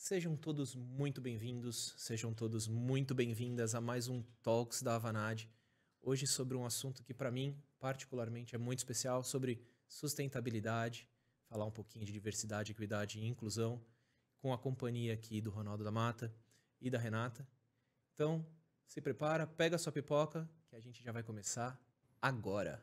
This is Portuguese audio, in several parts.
Sejam todos muito bem-vindos, sejam todos muito bem-vindas a mais um Talks da Avanade. Hoje sobre um assunto que para mim, particularmente, é muito especial, sobre sustentabilidade, falar um pouquinho de diversidade, equidade e inclusão, com a companhia aqui do Ronaldo da Mata e da Renata. Então, se prepara, pega a sua pipoca, que a gente já vai começar agora.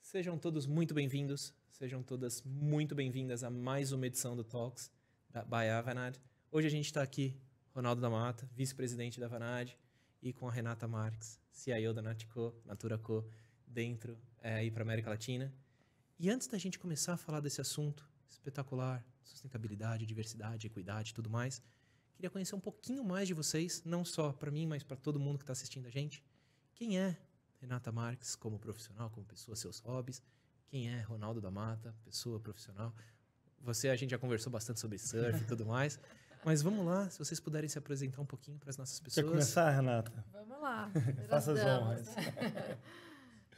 Sejam todos muito bem-vindos, sejam todas muito bem-vindas a mais uma edição do Talks da by Avanade. Hoje a gente está aqui, Ronaldo da Mata, vice-presidente da Avanade, e com a Renata Marques, CIO da Natura Co, dentro e para a América Latina. E antes da gente começar a falar desse assunto espetacular, sustentabilidade, diversidade, equidade e tudo mais, queria conhecer um pouquinho mais de vocês, não só para mim, mas para todo mundo que está assistindo a gente. Quem é Renata Marques como profissional, como pessoa, seus hobbies? Quem é Ronaldo da Mata, pessoa profissional? A gente já conversou bastante sobre surf e tudo mais, mas vamos lá, se vocês puderem se apresentar um pouquinho para as nossas pessoas. Quer começar, Renata? Vamos lá. Faça as honras.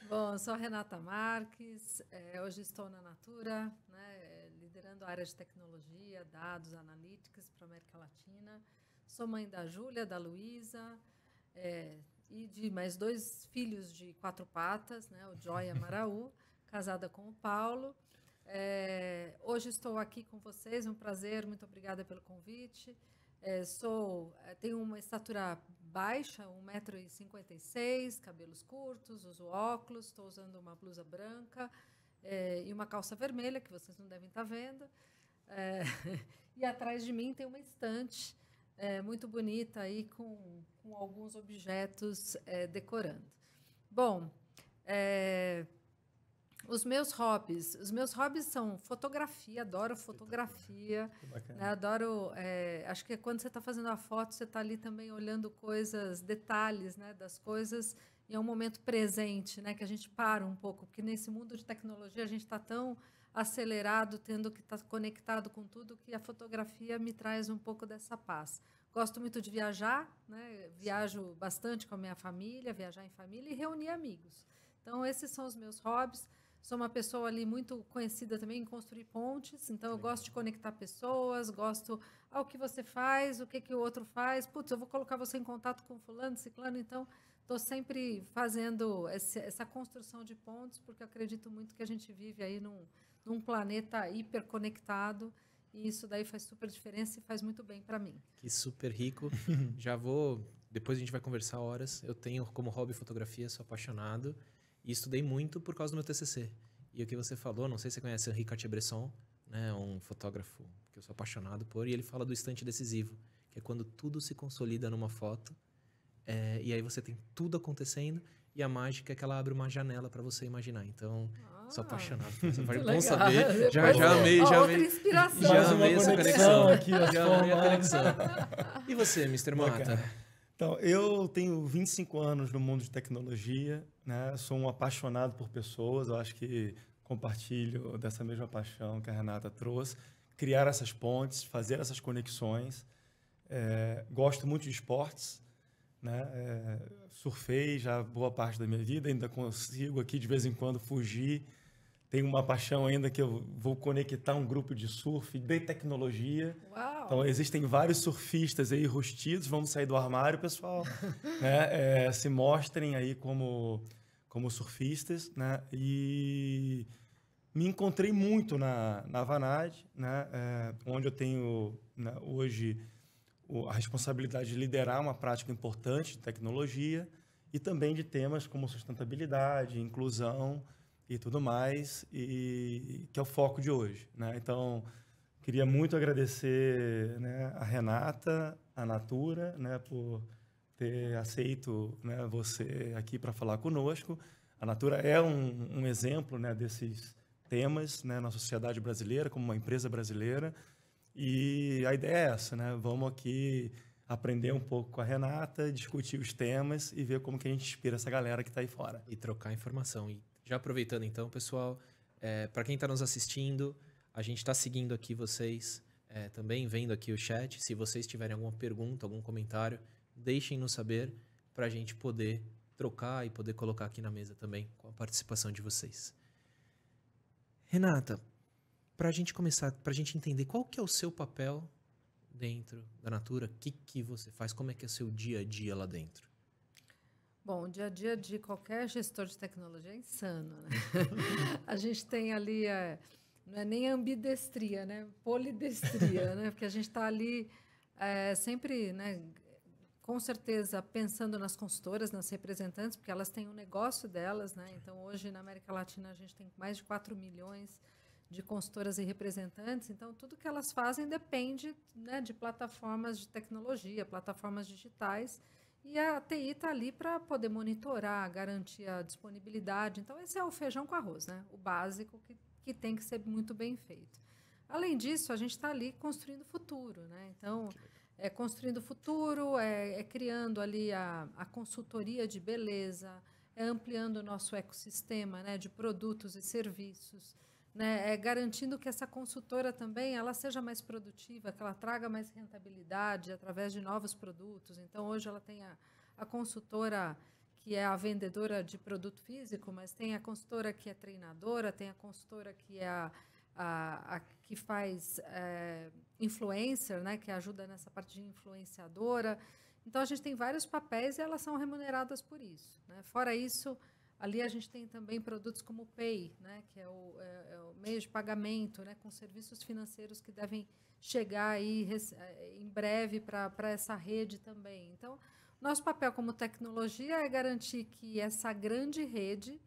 Bom, eu sou a Renata Marques, hoje estou na Natura, né, liderando a área de tecnologia, dados, analytics para a América Latina. Sou mãe da Júlia, da Luísa, e de mais 2 filhos de 4 patas, né, o Joy e a Maraú, casada com o Paulo. Hoje estou aqui com vocês, um prazer, muito obrigada pelo convite. Tenho uma estatura baixa, 1,56 m, cabelos curtos, uso óculos, estou usando uma blusa branca e uma calça vermelha, que vocês não devem estar vendo. E atrás de mim tem uma estante muito bonita aí com alguns objetos decorando. Bom, os meus hobbies são fotografia, adoro fotografia, né, adoro, acho que quando você está fazendo a foto, você está ali também olhando coisas, detalhes, né, das coisas, e é um momento presente, né, que a gente para um pouco, porque nesse mundo de tecnologia a gente está tão acelerado, tendo que estar conectado com tudo, que a fotografia me traz um pouco dessa paz. Gosto muito de viajar, né, viajo bastante com a minha família, viajar em família e reunir amigos. Então, esses são os meus hobbies. Sou uma pessoa ali muito conhecida também em construir pontes, então eu gosto de conectar pessoas, gosto ao que você faz, o que o outro faz. Putz, eu vou colocar você em contato com fulano, ciclano, então estou sempre fazendo essa construção de pontes, porque eu acredito muito que a gente vive aí num planeta hiperconectado, e isso daí faz super diferença e faz muito bem para mim. Que super rico. Depois a gente vai conversar horas. Eu tenho como hobby fotografia, sou apaixonado. E estudei muito por causa do meu TCC. E o que você falou, não sei se você conhece o Henri Cartier-Bresson, né, um fotógrafo que eu sou apaixonado por, e ele fala do instante decisivo, que é quando tudo se consolida numa foto, e aí você tem tudo acontecendo, e a mágica é que ela abre uma janela para você imaginar. Então, sou apaixonado por essa parte. Bom saber. Já amei essa conexão aqui. Já amei a conexão. E você, Mr. Mata? Então, eu tenho 25 anos no mundo de tecnologia, né? Sou um apaixonado por pessoas, eu acho que compartilho dessa mesma paixão que a Renata trouxe. Criar essas pontes, fazer essas conexões. Gosto muito de esportes, né? Surfei já boa parte da minha vida, ainda consigo aqui de vez em quando fugir. Tenho uma paixão ainda que eu vou conectar um grupo de surf de tecnologia. Uau. Então, existem vários surfistas aí rustidos, vamos sair do armário, pessoal. Né? Se mostrem aí como surfistas. Né? E me encontrei muito na Avanade, né? Onde eu tenho, né, hoje a responsabilidade de liderar uma prática importante de tecnologia e também de temas como sustentabilidade, inclusão e tudo mais, e que é o foco de hoje, né? Então, queria muito agradecer, né, a Renata, a Natura, né, por ter aceito, né, você aqui para falar conosco. A Natura é um exemplo, né, desses temas, né, na sociedade brasileira, como uma empresa brasileira, e a ideia é essa, né? Vamos aqui aprender um pouco com a Renata, discutir os temas e ver como que a gente inspira essa galera que está aí fora. E trocar informação. E já aproveitando então, pessoal, Para quem está nos assistindo, a gente está seguindo aqui vocês, também vendo aqui o chat. Se vocês tiverem alguma pergunta, algum comentário, deixem-nos saber para a gente poder trocar e poder colocar aqui na mesa também com a participação de vocês. Renata, para a gente começar, para a gente entender qual que é o seu papel dentro da Natura, o que você faz, como é que é o seu dia a dia lá dentro? Bom, o dia a dia de qualquer gestor de tecnologia é insano, né? A gente tem ali, não é nem ambidestria, né? Polidestria, né? Porque a gente está ali sempre, né? Com certeza, pensando nas consultoras, nas representantes, porque elas têm um negócio delas, né? Então, hoje, na América Latina, a gente tem mais de 4 milhões de consultoras e representantes. Então, tudo que elas fazem depende, né, de plataformas de tecnologia, plataformas digitais. E a TI está ali para poder monitorar, garantir a disponibilidade. Então, esse é o feijão com arroz, né? O básico que tem que ser muito bem feito. Além disso, a gente está ali construindo o futuro, né? Então, construindo o futuro, criando ali a consultoria de beleza, ampliando o nosso ecossistema, né, de produtos e serviços, né, garantindo que essa consultora também ela seja mais produtiva, que ela traga mais rentabilidade através de novos produtos. Então, hoje ela tem a consultora que é a vendedora de produto físico, mas tem a consultora que é treinadora, tem a consultora que é a que faz influencer, né, que ajuda nessa parte de influenciadora. Então, a gente tem vários papéis e elas são remuneradas por isso, né? Fora isso, ali a gente tem também produtos como o Pay, né, que é o meio de pagamento, né, com serviços financeiros que devem chegar aí em breve para essa rede também. Então, nosso papel como tecnologia é garantir que essa grande rede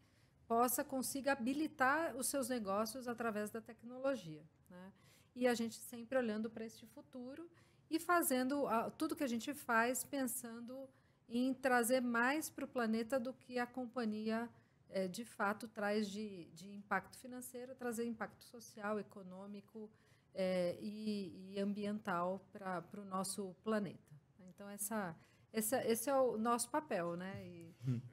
consiga habilitar os seus negócios através da tecnologia, né? E a gente sempre olhando para este futuro e fazendo tudo que a gente faz pensando em trazer mais para o planeta do que a companhia de fato traz de impacto financeiro, trazer impacto social, econômico e ambiental para o nosso planeta. Então, esse é o nosso papel, né?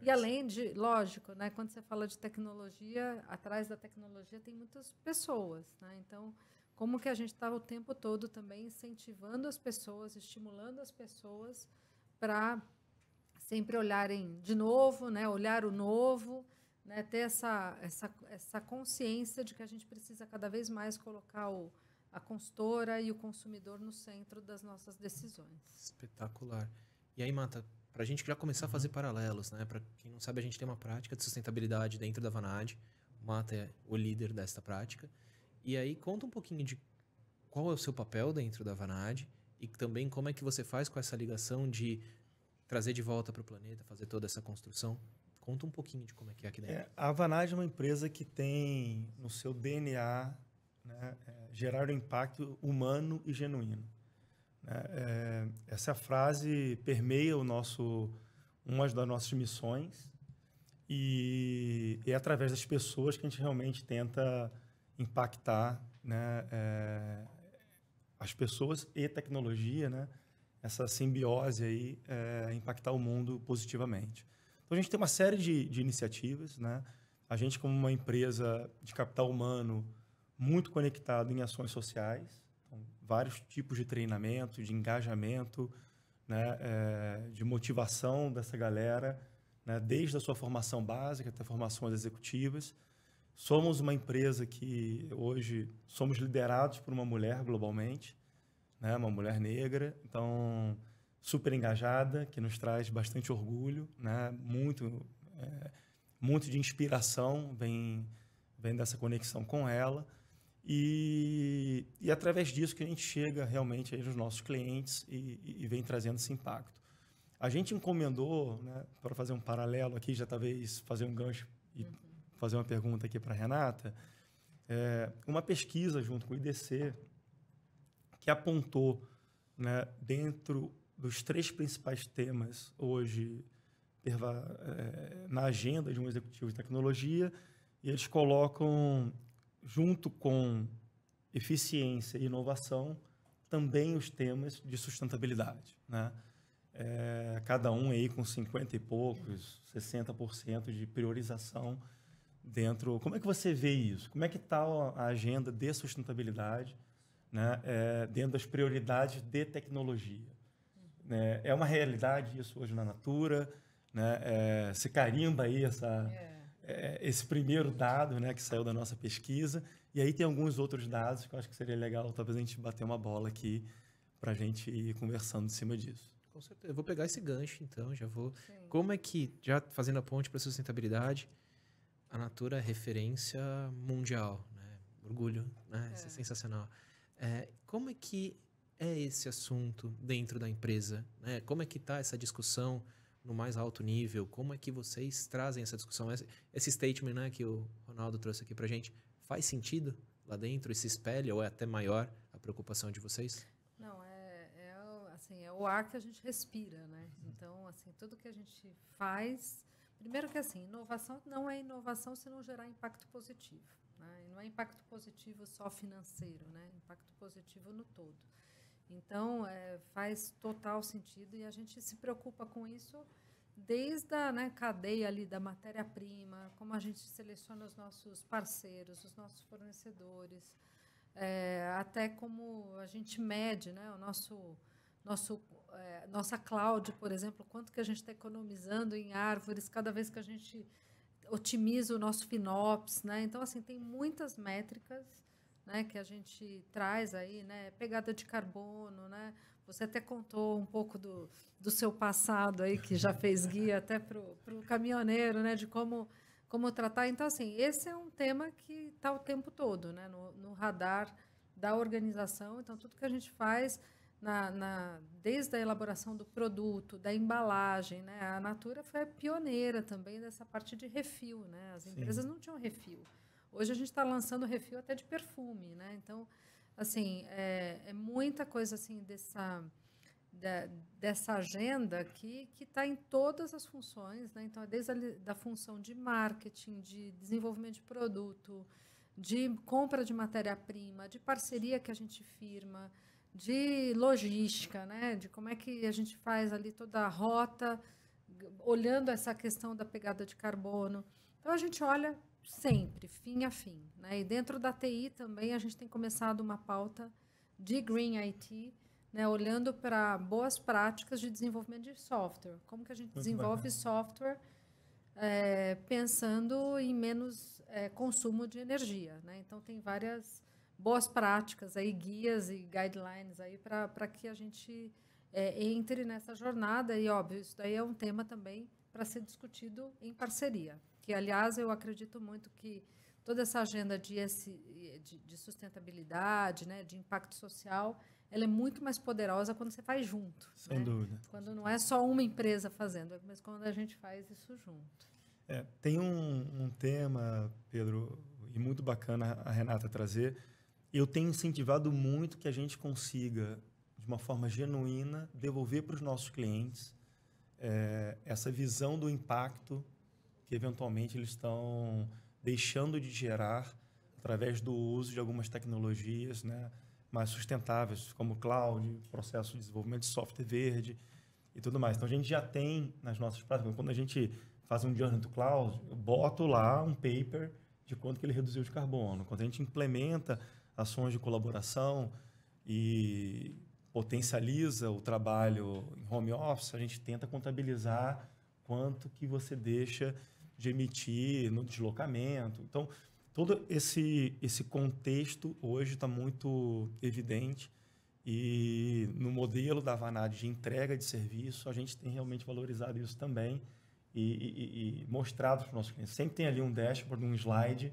E além de, lógico, né, quando você fala de tecnologia, atrás da tecnologia tem muitas pessoas, né? Então, como que a gente está o tempo todo também incentivando as pessoas, estimulando as pessoas para sempre olharem de novo, né? Olhar o novo, né? Ter essa consciência de que a gente precisa cada vez mais colocar a consultora e o consumidor no centro das nossas decisões. Espetacular. E aí, Mata, para a gente já começar a fazer paralelos, né? Para quem não sabe, a gente tem uma prática de sustentabilidade dentro da Vanad. O Mata é o líder desta prática. E aí, conta um pouquinho de qual é o seu papel dentro da Vanad e também como é que você faz com essa ligação de trazer de volta para o planeta, fazer toda essa construção. Conta um pouquinho de como é que é aqui dentro. A Vanad é uma empresa que tem no seu DNA, né, gerar um impacto humano e genuíno. Essa frase permeia uma das nossas missões e é através das pessoas que a gente realmente tenta impactar, né, as pessoas e tecnologia, né, essa simbiose aí, impactar o mundo positivamente. Então, a gente tem uma série de iniciativas, né? A gente, como uma empresa de capital humano muito conectado em ações sociais, vários tipos de treinamento, de engajamento, né, de motivação dessa galera, né, desde a sua formação básica até formações executivas. Somos uma empresa que hoje somos liderados por uma mulher globalmente, né, uma mulher negra, então super engajada, que nos traz bastante orgulho, né, muito de inspiração vem dessa conexão com ela. E através disso que a gente chega realmente aí nos nossos clientes e vem trazendo esse impacto. A gente encomendou, né, para fazer um paralelo aqui, já talvez fazer um gancho e fazer uma pergunta aqui para a Renata, uma pesquisa junto com o IDC que apontou, né, dentro dos 3 principais temas hoje na agenda de um executivo de tecnologia, e eles colocam junto com eficiência e inovação, também os temas de sustentabilidade, né? Cada um aí com 50 e poucos, 60% de priorização dentro. Como é que você vê isso? Como é que está a agenda de sustentabilidade, né, dentro das prioridades de tecnologia? É uma realidade isso hoje na Natura, né? Se carimba aí esse primeiro dado, né, que saiu da nossa pesquisa, e aí tem alguns outros dados que eu acho que seria legal talvez a gente bater uma bola aqui para a gente ir conversando em cima disso. Com certeza. Eu vou pegar esse gancho, então, já vou... Sim. Como é que, já fazendo a ponte para a sustentabilidade, a Natura é referência mundial, né? Orgulho, né? Isso é sensacional. Como é que é esse assunto dentro da empresa, né? Como é que está essa discussão no mais alto nível? Como é que vocês trazem essa discussão? Esse statement, né, que o Ronaldo trouxe aqui para a gente, faz sentido lá dentro? E se espelha ou é até maior a preocupação de vocês? Não, assim, é o ar que a gente respira, né? Então, assim, tudo que a gente faz... Primeiro que, assim, inovação não é inovação se não gerar impacto positivo, né? E não é impacto positivo só financeiro, né? Impacto positivo no todo. Então, faz total sentido e a gente se preocupa com isso desde a, né, cadeia ali da matéria-prima, como a gente seleciona os nossos parceiros, os nossos fornecedores, até como a gente mede, né, o nossa cloud, por exemplo, quanto que a gente está economizando em árvores cada vez que a gente otimiza o nosso FinOps, né? Então, assim, tem muitas métricas, né, que a gente traz aí, né, pegada de carbono, né? Você até contou um pouco do seu passado aí, que já fez guia até para o caminhoneiro, né, de como tratar. Então, assim, esse é um tema que está o tempo todo, né, no radar da organização. Então, tudo que a gente faz, desde a elaboração do produto, da embalagem, né, a Natura foi pioneira também dessa parte de refil, né? As empresas não tinham refil. Hoje a gente está lançando refil até de perfume, né? Então, assim, é muita coisa assim dessa agenda que está em todas as funções, né? Então, desde da função de marketing, de desenvolvimento de produto, de compra de matéria-prima, de parceria que a gente firma, de logística, né? De como é que a gente faz ali toda a rota, olhando essa questão da pegada de carbono. Então, a gente olha sempre, fim a fim, né? E dentro da TI também a gente tem começado uma pauta de Green IT, né? Olhando para boas práticas de desenvolvimento de software. Como que a gente desenvolve software pensando em menos consumo de energia, né? Então, tem várias boas práticas, aí, guias e guidelines aí para que a gente entre nessa jornada. E, óbvio, isso daí é um tema também para ser discutido em parceria. Que, aliás, eu acredito muito que toda essa agenda de sustentabilidade, né, de impacto social, ela é muito mais poderosa quando você faz junto. Sem dúvida. Quando não é só uma empresa fazendo, mas quando a gente faz isso junto. Tem um tema, Pedro, e muito bacana a Renata trazer. Eu tenho incentivado muito que a gente consiga, de uma forma genuína, devolver para os nossos clientes essa visão do impacto que eventualmente eles estão deixando de gerar através do uso de algumas tecnologias, né, mais sustentáveis, como cloud, processo de desenvolvimento de software verde e tudo mais. Então, a gente já tem nas nossas práticas, quando a gente faz um Journey to Cloud, eu boto lá um paper de quanto que ele reduziu de carbono. Quando a gente implementa ações de colaboração e potencializa o trabalho em home office, a gente tenta contabilizar quanto que você deixa de emitir no deslocamento. Então, todo esse contexto hoje está muito evidente e no modelo da Vanad de entrega de serviço, a gente tem realmente valorizado isso também e mostrado para os nossos clientes. Sempre tem ali um dashboard, um slide,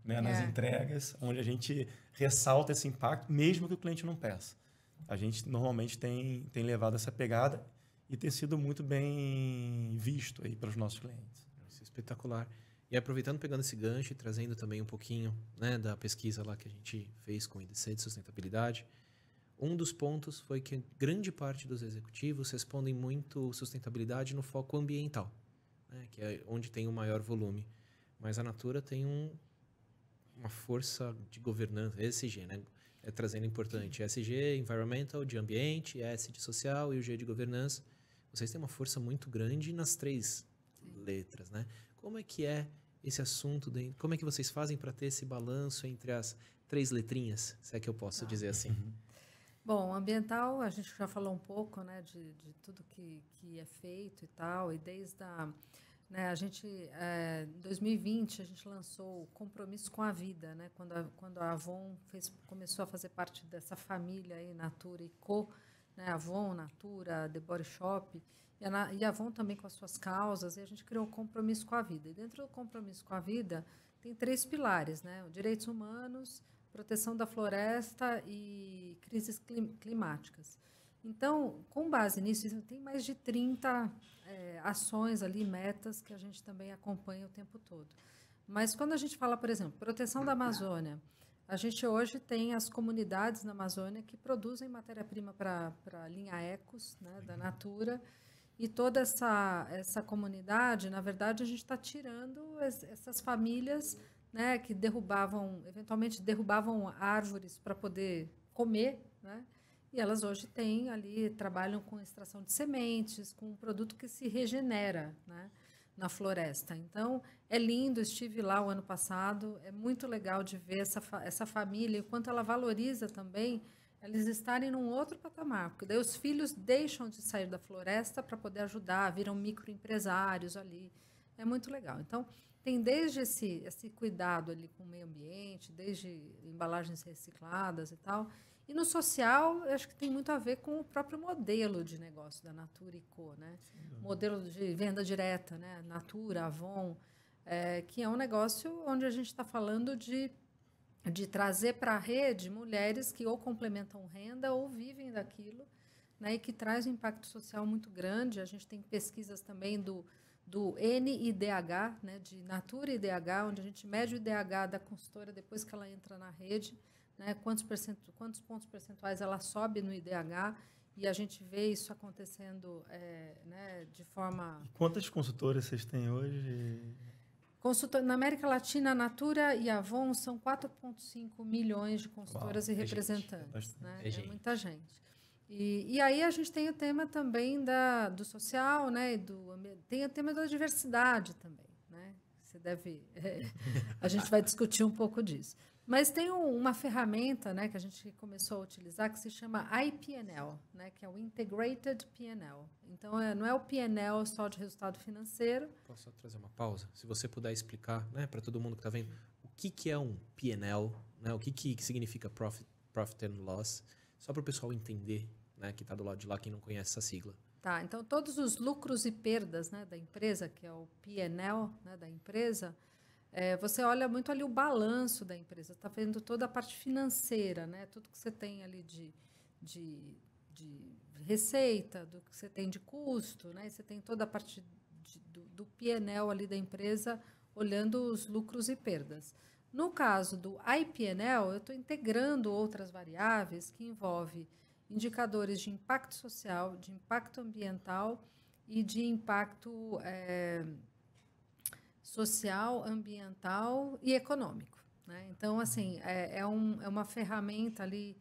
né, nas entregas, onde a gente ressalta esse impacto, mesmo que o cliente não peça. A gente normalmente tem levado essa pegada e tem sido muito bem visto aí pelos nossos clientes. Isso é espetacular. E aproveitando, pegando esse gancho e trazendo também um pouquinho, né, da pesquisa lá que a gente fez com o IDC de sustentabilidade, um dos pontos foi que grande parte dos executivos respondem muito sustentabilidade no foco ambiental, né, que é onde tem o maior volume. Mas a Natura tem uma força de governança, ESG, né? Trazendo importante. ESG, environmental, de ambiente, S de social e o G de governança. Vocês têm uma força muito grande nas 3 letras, né? Como é que é esse assunto? Como é que vocês fazem para ter esse balanço entre as 3 letrinhas, se é que eu posso dizer assim? Bom, ambiental, a gente já falou um pouco, né, de tudo que é feito e tal, e desde né, a gente, em 2020, a gente lançou o Compromisso com a Vida, né, quando a Avon começou a fazer parte dessa família aí, Natura e Co, né, Avon, Natura, The Body Shop, e a Avon também com as suas causas, e a gente criou o Compromisso com a Vida. E dentro do Compromisso com a Vida, tem 3 pilares, né, os direitos humanos, proteção da floresta e crises climáticas. Então, com base nisso, tem mais de 30 ações ali, metas, que a gente também acompanha o tempo todo. Mas quando a gente fala, por exemplo, proteção da Amazônia, a gente hoje tem as comunidades na Amazônia que produzem matéria-prima para a linha Ecos, né, da Natura, e toda essa comunidade, na verdade, a gente está tirando essas famílias, né, que eventualmente derrubavam árvores para poder comer, né, e elas hoje trabalham com extração de sementes, com um produto que se regenera, né, na floresta. Então, é lindo, estive lá o ano passado, é muito legal de ver essa família, e quanto ela valoriza também eles estarem num outro patamar, porque daí os filhos deixam de sair da floresta para poder ajudar, viram microempresários ali, é muito legal. Então, tem desde esse cuidado ali com o meio ambiente, desde embalagens recicladas e tal. E no social, eu acho que tem muito a ver com o próprio modelo de negócio da Natura e Co, né? Modelo de venda direta, né? Natura, Avon, que é um negócio onde a gente está falando de trazer para a rede mulheres que ou complementam renda ou vivem daquilo, né? E que traz um impacto social muito grande. A gente tem pesquisas também do NIDH, né, de Natura IDH, onde a gente mede o IDH da consultora depois que ela entra na rede, né, quantos pontos percentuais ela sobe no IDH, e a gente vê isso acontecendo né, de forma... E quantas consultoras vocês têm hoje? Na América Latina, a Natura e a Avon são 4,5 milhões de consultoras e representantes. Gente, né? É muita gente. E aí a gente tem o tema também do social, né? Tem o tema da diversidade também, né? A gente vai discutir um pouco disso. Mas tem uma ferramenta, né, que a gente começou a utilizar que se chama iPNL, né, que é o Integrated P&L. Então, não é o P&L só de resultado financeiro. Posso trazer uma pausa? Se você puder explicar, né, para todo mundo que está vendo, o que é um P&L, né, o que significa Profit and Loss, só para o pessoal entender, né, que está do lado de lá, quem não conhece essa sigla. Tá, então todos os lucros e perdas, né, da empresa, que é o P&L, né, da empresa, você olha muito ali o balanço da empresa, está vendo toda a parte financeira, né, tudo que você tem ali de receita, do que você tem de custo, né, você tem toda a parte do P&L ali da empresa, olhando os lucros e perdas. No caso do iPNL, eu estou integrando outras variáveis que envolvem indicadores de impacto social, de impacto ambiental e de impacto social, ambiental e econômico, né? Então, assim, é uma ferramenta ali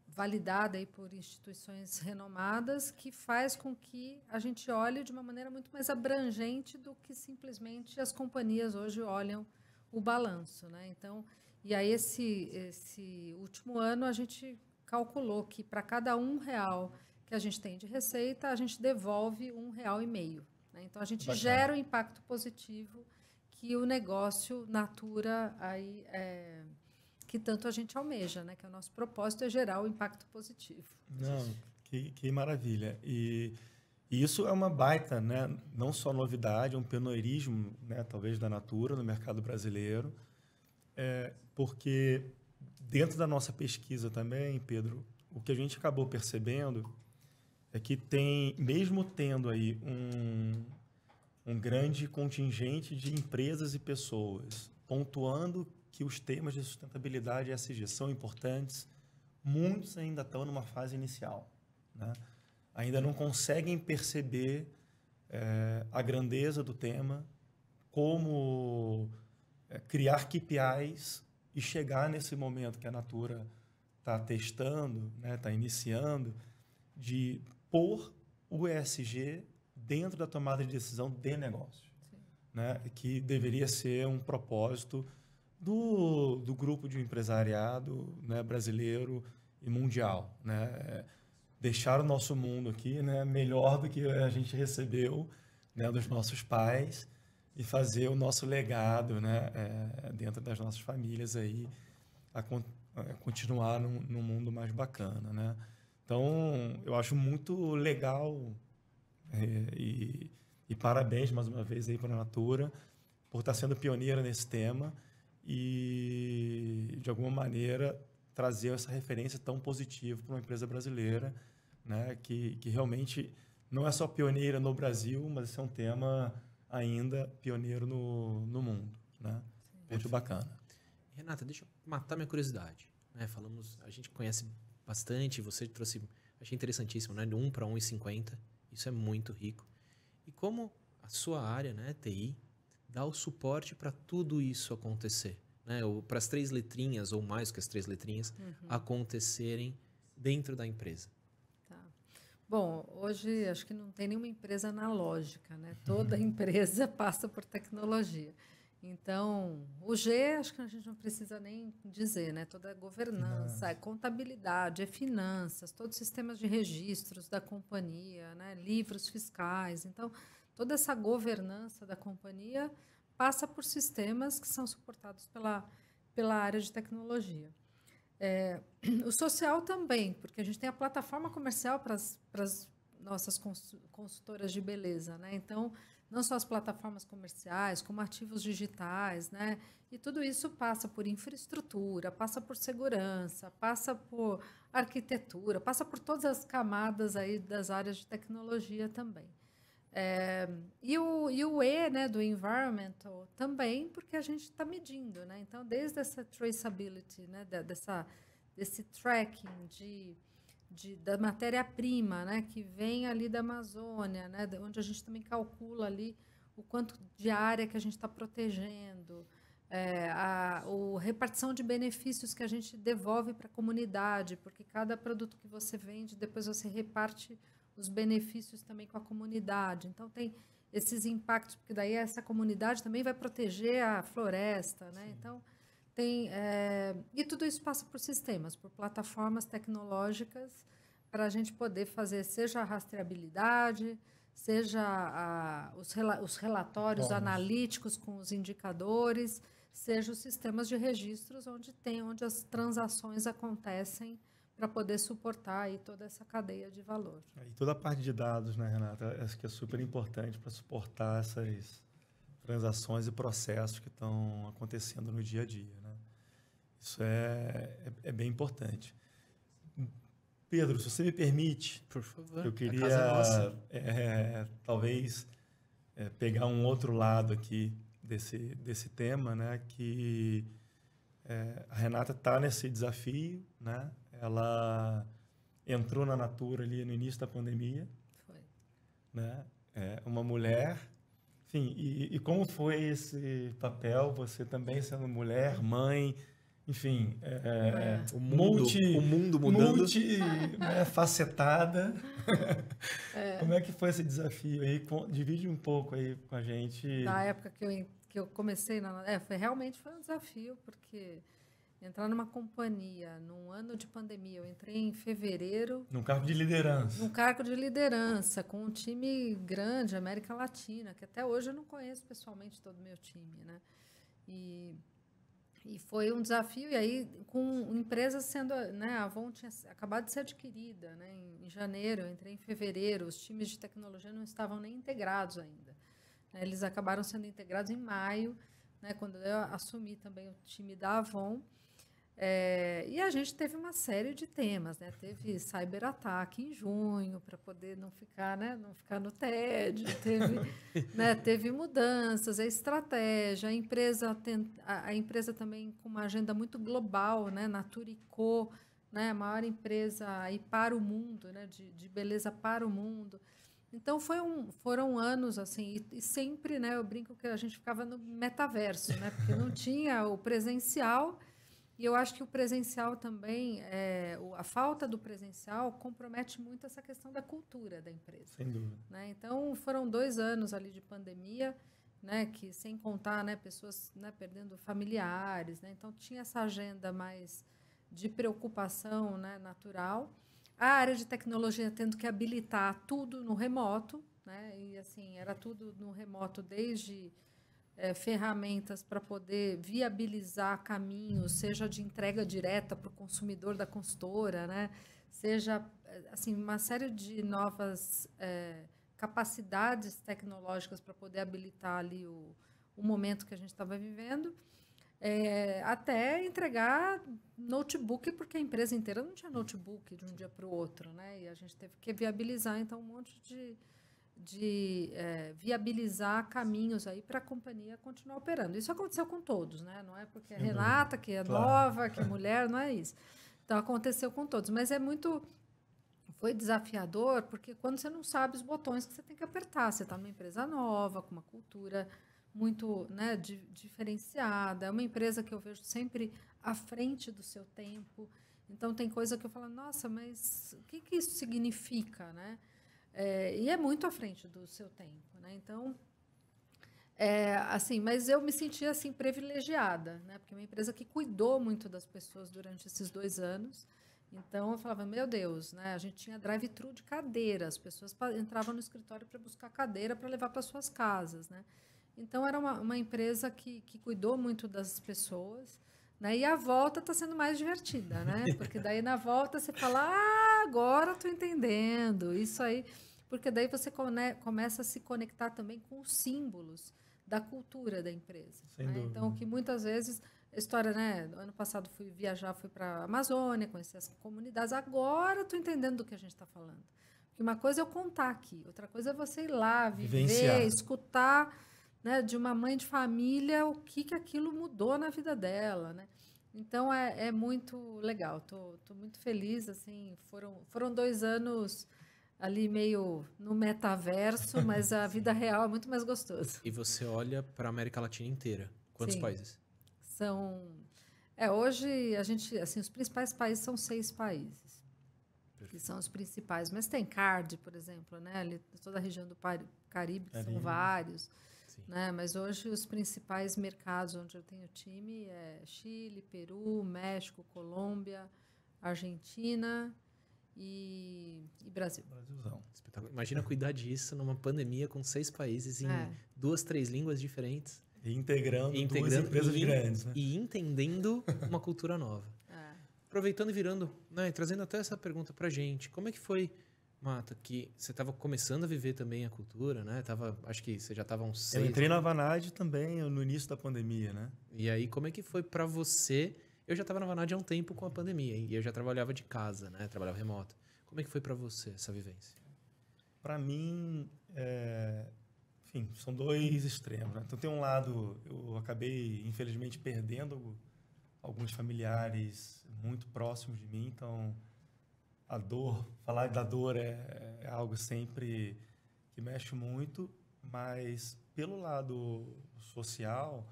validada aí por instituições renomadas que faz com que a gente olhe de uma maneira muito mais abrangente do que simplesmente as companhias hoje olham o balanço, né? Então, e aí esse último ano a gente calculou que para cada R$1 que a gente tem de receita, a gente devolve R$1,50. Né? Então, a gente gera o impacto positivo que o negócio Natura aí, que tanto a gente almeja, né? Que o nosso propósito é gerar o impacto positivo. Não, que maravilha. E isso é uma baita, né? Não só novidade, é um pioneirismo, né? Talvez da Natura no mercado brasileiro, porque dentro da nossa pesquisa também, Pedro, o que a gente acabou percebendo é que mesmo tendo aí um grande contingente de empresas e pessoas pontuando que os temas de sustentabilidade e ESG são importantes, muitos ainda estão numa fase inicial, né? Ainda não conseguem perceber a grandeza do tema, como criar KPIs e chegar nesse momento que a Natura está testando, né, está iniciando, de pôr o ESG dentro da tomada de decisão de negócio. né, que deveria ser um propósito do grupo de empresariado, né, brasileiro e mundial, né? Deixar o nosso mundo aqui, né, melhor do que a gente recebeu, né, dos nossos pais e fazer o nosso legado, né, dentro das nossas famílias aí, a continuar num mundo mais bacana, né? Então, eu acho muito legal e parabéns mais uma vez aí para a Natura por estar sendo pioneira nesse tema e, de alguma maneira, trazer essa referência tão positiva para uma empresa brasileira, né, que realmente não é só pioneira no Brasil, mas esse é um tema ainda pioneiro no mundo, né? Muito bacana. Renata, deixa eu matar minha curiosidade. Né? A gente conhece bastante, você trouxe, achei interessantíssimo, né? De 1 para 1,50, isso é muito rico. E como a sua área, né, TI, dá o suporte para tudo isso acontecer, né? Para as 3 letrinhas, ou mais que as 3 letrinhas, acontecerem dentro da empresa. Tá. Bom, hoje acho que não tem nenhuma empresa analógica, né? Toda empresa passa por tecnologia. Então, o G, acho que a gente não precisa nem dizer, né? Toda a governança, é contabilidade, é finanças, todos os sistemas de registros da companhia, né? Livros fiscais. Então, toda essa governança da companhia passa por sistemas que são suportados pela área de tecnologia. O social também, porque a gente tem a plataforma comercial para as nossas consultoras de beleza, né? Então, não só as plataformas comerciais, como ativos digitais, né? E tudo isso passa por infraestrutura, passa por segurança, passa por arquitetura, passa por todas as camadas aí das áreas de tecnologia também. E o E, né, do environmental também, porque a gente está medindo, né? Então, desde essa traceability, né, desse tracking da matéria-prima, né, que vem ali da Amazônia, né, onde a gente também calcula ali o quanto de área que a gente está protegendo, a repartição de benefícios que a gente devolve para a comunidade, porque cada produto que você vende, depois você reparte os benefícios também com a comunidade. Então, tem esses impactos, porque daí essa comunidade também vai proteger a floresta, né? Sim. Então, e tudo isso passa por sistemas, por plataformas tecnológicas, para a gente poder fazer, seja a rastreabilidade, seja os relatórios analíticos com os indicadores, seja os sistemas de registros onde as transações acontecem, para poder suportar aí toda essa cadeia de valor. E toda a parte de dados, né, Renata? Acho que é super importante para suportar essas transações e processos que estão acontecendo no dia a dia, né? Isso é bem importante. Pedro, se você me permite, por favor, eu queria talvez pegar um outro lado aqui desse tema, né? Que a Renata está nesse desafio, né? Ela entrou na Natura ali no início da pandemia. Foi. Né? Uma mulher. Enfim, e como foi esse papel? Você também sendo mulher, mãe, enfim, o mundo mudando. Facetada. Como é que foi esse desafio aí? Divide um pouco aí com a gente. Na época que eu comecei, realmente foi um desafio, porque entrar numa companhia, num ano de pandemia, eu entrei em fevereiro. Num cargo de liderança. Num cargo de liderança, com um time grande, América Latina, que até hoje eu não conheço pessoalmente todo o meu time, né? E foi um desafio, e aí com empresas sendo, né, a Avon tinha acabado de ser adquirida, né, em janeiro, eu entrei em fevereiro, os times de tecnologia não estavam nem integrados ainda, né, eles acabaram sendo integrados em maio, né, quando eu assumi também o time da Avon. E a gente teve uma série de temas, né? Teve cyberataque em junho, para poder não ficar no tédio, teve mudanças, a estratégia, a empresa também com uma agenda muito global, né? Natura & Co, né? A maior empresa aí para o mundo, né? de beleza para o mundo. Então foram anos assim, e sempre, né? Eu brinco que a gente ficava no metaverso, né? Porque não tinha o presencial. E eu acho que o presencial também, a falta do presencial compromete muito essa questão da cultura da empresa. Sem dúvida. Né? Então, foram 2 anos ali de pandemia, né, que sem contar, né, pessoas, né, perdendo familiares, né, então tinha essa agenda mais de preocupação, né, natural. A área de tecnologia tendo que habilitar tudo no remoto, né, e assim era tudo no remoto, desde ferramentas para poder viabilizar caminhos, seja de entrega direta para o consumidor da consultora, né, seja assim uma série de novas capacidades tecnológicas para poder habilitar ali o momento que a gente estava vivendo, até entregar notebook, porque a empresa inteira não tinha notebook de um dia para o outro, né? E a gente teve que viabilizar, então, um monte de viabilizar caminhos aí para a companhia continuar operando. Isso aconteceu com todos, né? Não é porque é Renata, que é nova, que é mulher, não é isso. Então, aconteceu com todos. Mas foi desafiador, porque quando você não sabe os botões que você tem que apertar, você está numa empresa nova, com uma cultura muito, né, diferenciada, é uma empresa que eu vejo sempre à frente do seu tempo, então tem coisa que eu falo, nossa, mas o que isso significa, né? E é muito à frente do seu tempo, né? Então, assim, mas eu me sentia assim privilegiada, né? Porque é uma empresa que cuidou muito das pessoas durante esses 2 anos. Então, eu falava, meu Deus, né? A gente tinha drive-thru de cadeira, as pessoas entravam no escritório para buscar cadeira para levar para suas casas, né? Então, era uma empresa que cuidou muito das pessoas, né? E a volta está sendo mais divertida, né? Porque daí, na volta, você fala, agora estou entendendo, isso aí. Porque daí você começa a se conectar também com os símbolos da cultura da empresa. Né? Então, que muitas vezes... A história, né? Ano passado fui para a Amazônia, conhecer as comunidades. Agora estou entendendo do que a gente está falando. Porque uma coisa é eu contar aqui, outra coisa é você ir lá, viver, escutar, né, de uma mãe de família o que aquilo mudou na vida dela, né? Então é muito legal. Estou muito feliz. Assim, foram 2 anos ali meio no metaverso, mas a vida real é muito mais gostosa. E você olha para a América Latina inteira. Quantos países? Hoje a gente, assim, os principais países são 6 países, que são os principais, mas tem CARD, por exemplo, né, ali, toda a região do Caribe, que são vários, né, mas hoje os principais mercados onde eu tenho time é Chile, Peru, México, Colômbia, Argentina e Brasil. Espetacular. Imagina cuidar disso numa pandemia com 6 países em 2, 3 línguas diferentes. E integrando 2 empresas grandes. Né? E entendendo uma cultura nova. Aproveitando e virando, né, trazendo até essa pergunta pra gente. Como é que foi, Mata, que você estava começando a viver também a cultura, né? Acho que você já estava uns 6... Eu entrei na Vanad também no início da pandemia, né? E aí, como é que foi para você? Eu já estava na Vanad há um tempo com a pandemia, e eu já trabalhava de casa, né? Trabalhava remoto. Como é que foi para você essa vivência? Para mim, enfim, são 2 extremos. Né? Então, tem um lado, eu acabei, infelizmente, perdendo alguns familiares muito próximos de mim. Então, falar da dor é algo sempre que mexe muito. Mas, pelo lado social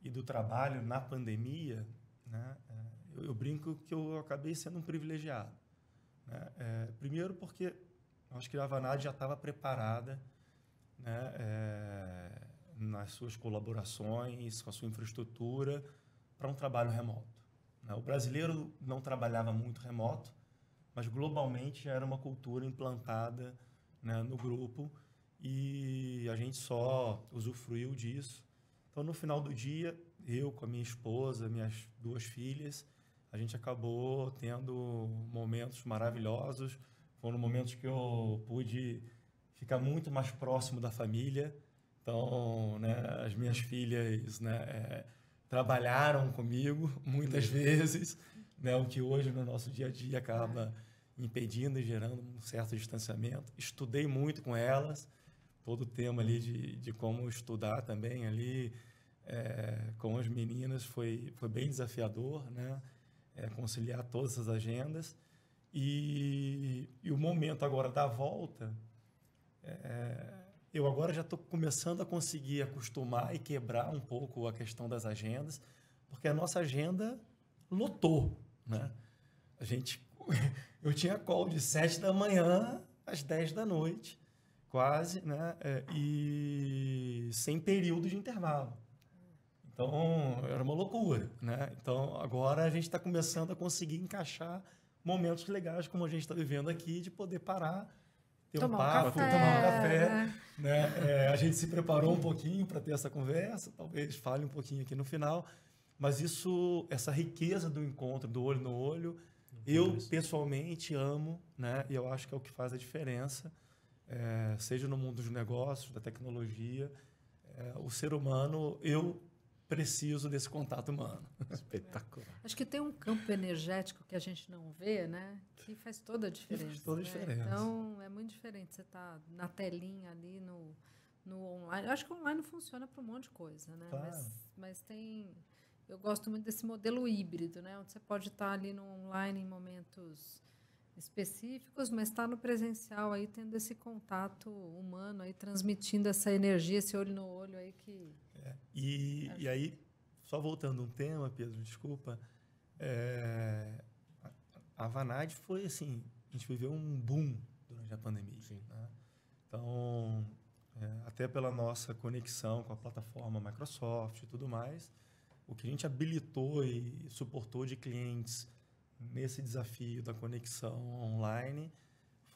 e do trabalho na pandemia, né, eu brinco que eu acabei sendo um privilegiado. Né? Primeiro porque acho que a Vanad já estava preparada, né, nas suas colaborações, com a sua infraestrutura, para um trabalho remoto. Né? O brasileiro não trabalhava muito remoto, mas globalmente já era uma cultura implantada, né, no grupo, e a gente só usufruiu disso. Então, no final do dia, eu com a minha esposa, minhas 2 filhas, a gente acabou tendo momentos maravilhosos. Foram momentos que eu pude ficar muito mais próximo da família. Então, né, as minhas filhas, né, trabalharam comigo muitas vezes, né, o que hoje no nosso dia a dia acaba impedindo e gerando um certo distanciamento. Estudei muito com elas, todo o tema ali de como estudar também ali com as meninas foi bem desafiador, né, conciliar todas essas agendas. E o momento agora da volta, eu agora já estou começando a conseguir acostumar e quebrar um pouco a questão das agendas, porque a nossa agenda lotou, né? Eu tinha call de 7 da manhã às 10 da noite, quase, né? E sem período de intervalo. Então, era uma loucura, né? Então, agora a gente está começando a conseguir encaixar momentos legais, como a gente está vivendo aqui, de poder parar, ter um papo, tomar um café, né? A gente se preparou um pouquinho para ter essa conversa, talvez fale um pouquinho aqui no final, mas essa riqueza do encontro, do olho no olho, eu pessoalmente amo, né? E eu acho que é o que faz a diferença, seja no mundo dos negócios, da tecnologia, o ser humano, eu preciso desse contato humano. Espetacular. Acho que tem um campo energético que a gente não vê, né? Que faz toda a diferença. Faz toda a diferença. Então, é muito diferente você estar na telinha ali, no online. Eu acho que o online funciona para um monte de coisa, né? Claro. Mas tem... Eu gosto muito desse modelo híbrido, né? Onde você pode estar ali no online em momentos específicos, mas está no presencial aí, tendo esse contato humano aí, transmitindo essa energia, esse olho no olho aí que... E aí, só voltando um tema, Pedro, desculpa, a Vanad foi assim, a gente viveu um boom durante a pandemia. Né? Então, até pela nossa conexão com a plataforma Microsoft e tudo mais, o que a gente habilitou e suportou de clientes nesse desafio da conexão online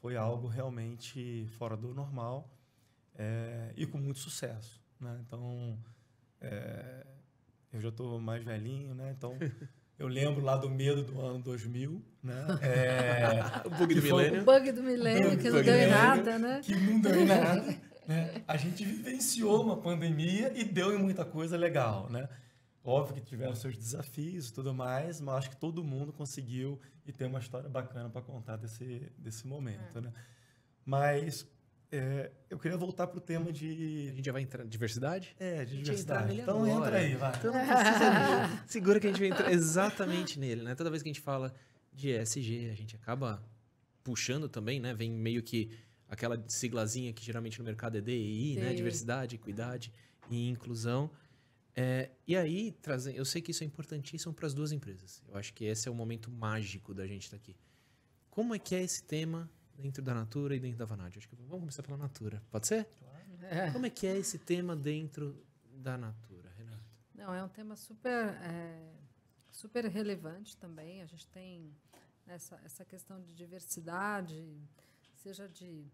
foi algo realmente fora do normal e com muito sucesso. Né? Então, eu já estou mais velhinho, né? Então eu lembro lá do medo do ano 2000, né? O bug do milênio. O bug do milênio, que não deu em nada, né? Que não deu em nada. Né? A gente vivenciou uma pandemia e deu em muita coisa legal, né? Óbvio que tiveram seus desafios e tudo mais, mas acho que todo mundo conseguiu e tem uma história bacana para contar desse momento, né? Mas eu queria voltar para o tema de... A gente já vai entrar... Diversidade? De diversidade. Então agora. Entra aí, vai. Então não precisa... Segura que a gente vai entrar exatamente nele, né? Toda vez que a gente fala de ESG, a gente acaba puxando também, né? Vem meio que aquela siglazinha que geralmente no mercado é DEI, né? Diversidade, equidade e inclusão. E aí, eu sei que isso é importantíssimo para as duas empresas. Eu acho que esse é o momento mágico da gente estar aqui. Como é que é esse tema dentro da Natura e dentro da Vanad? Acho que vamos começar pela Natura. Pode ser? Claro. Como é que é esse tema dentro da Natura, Renata? Não, é um tema super relevante também. A gente tem essa questão de diversidade, seja de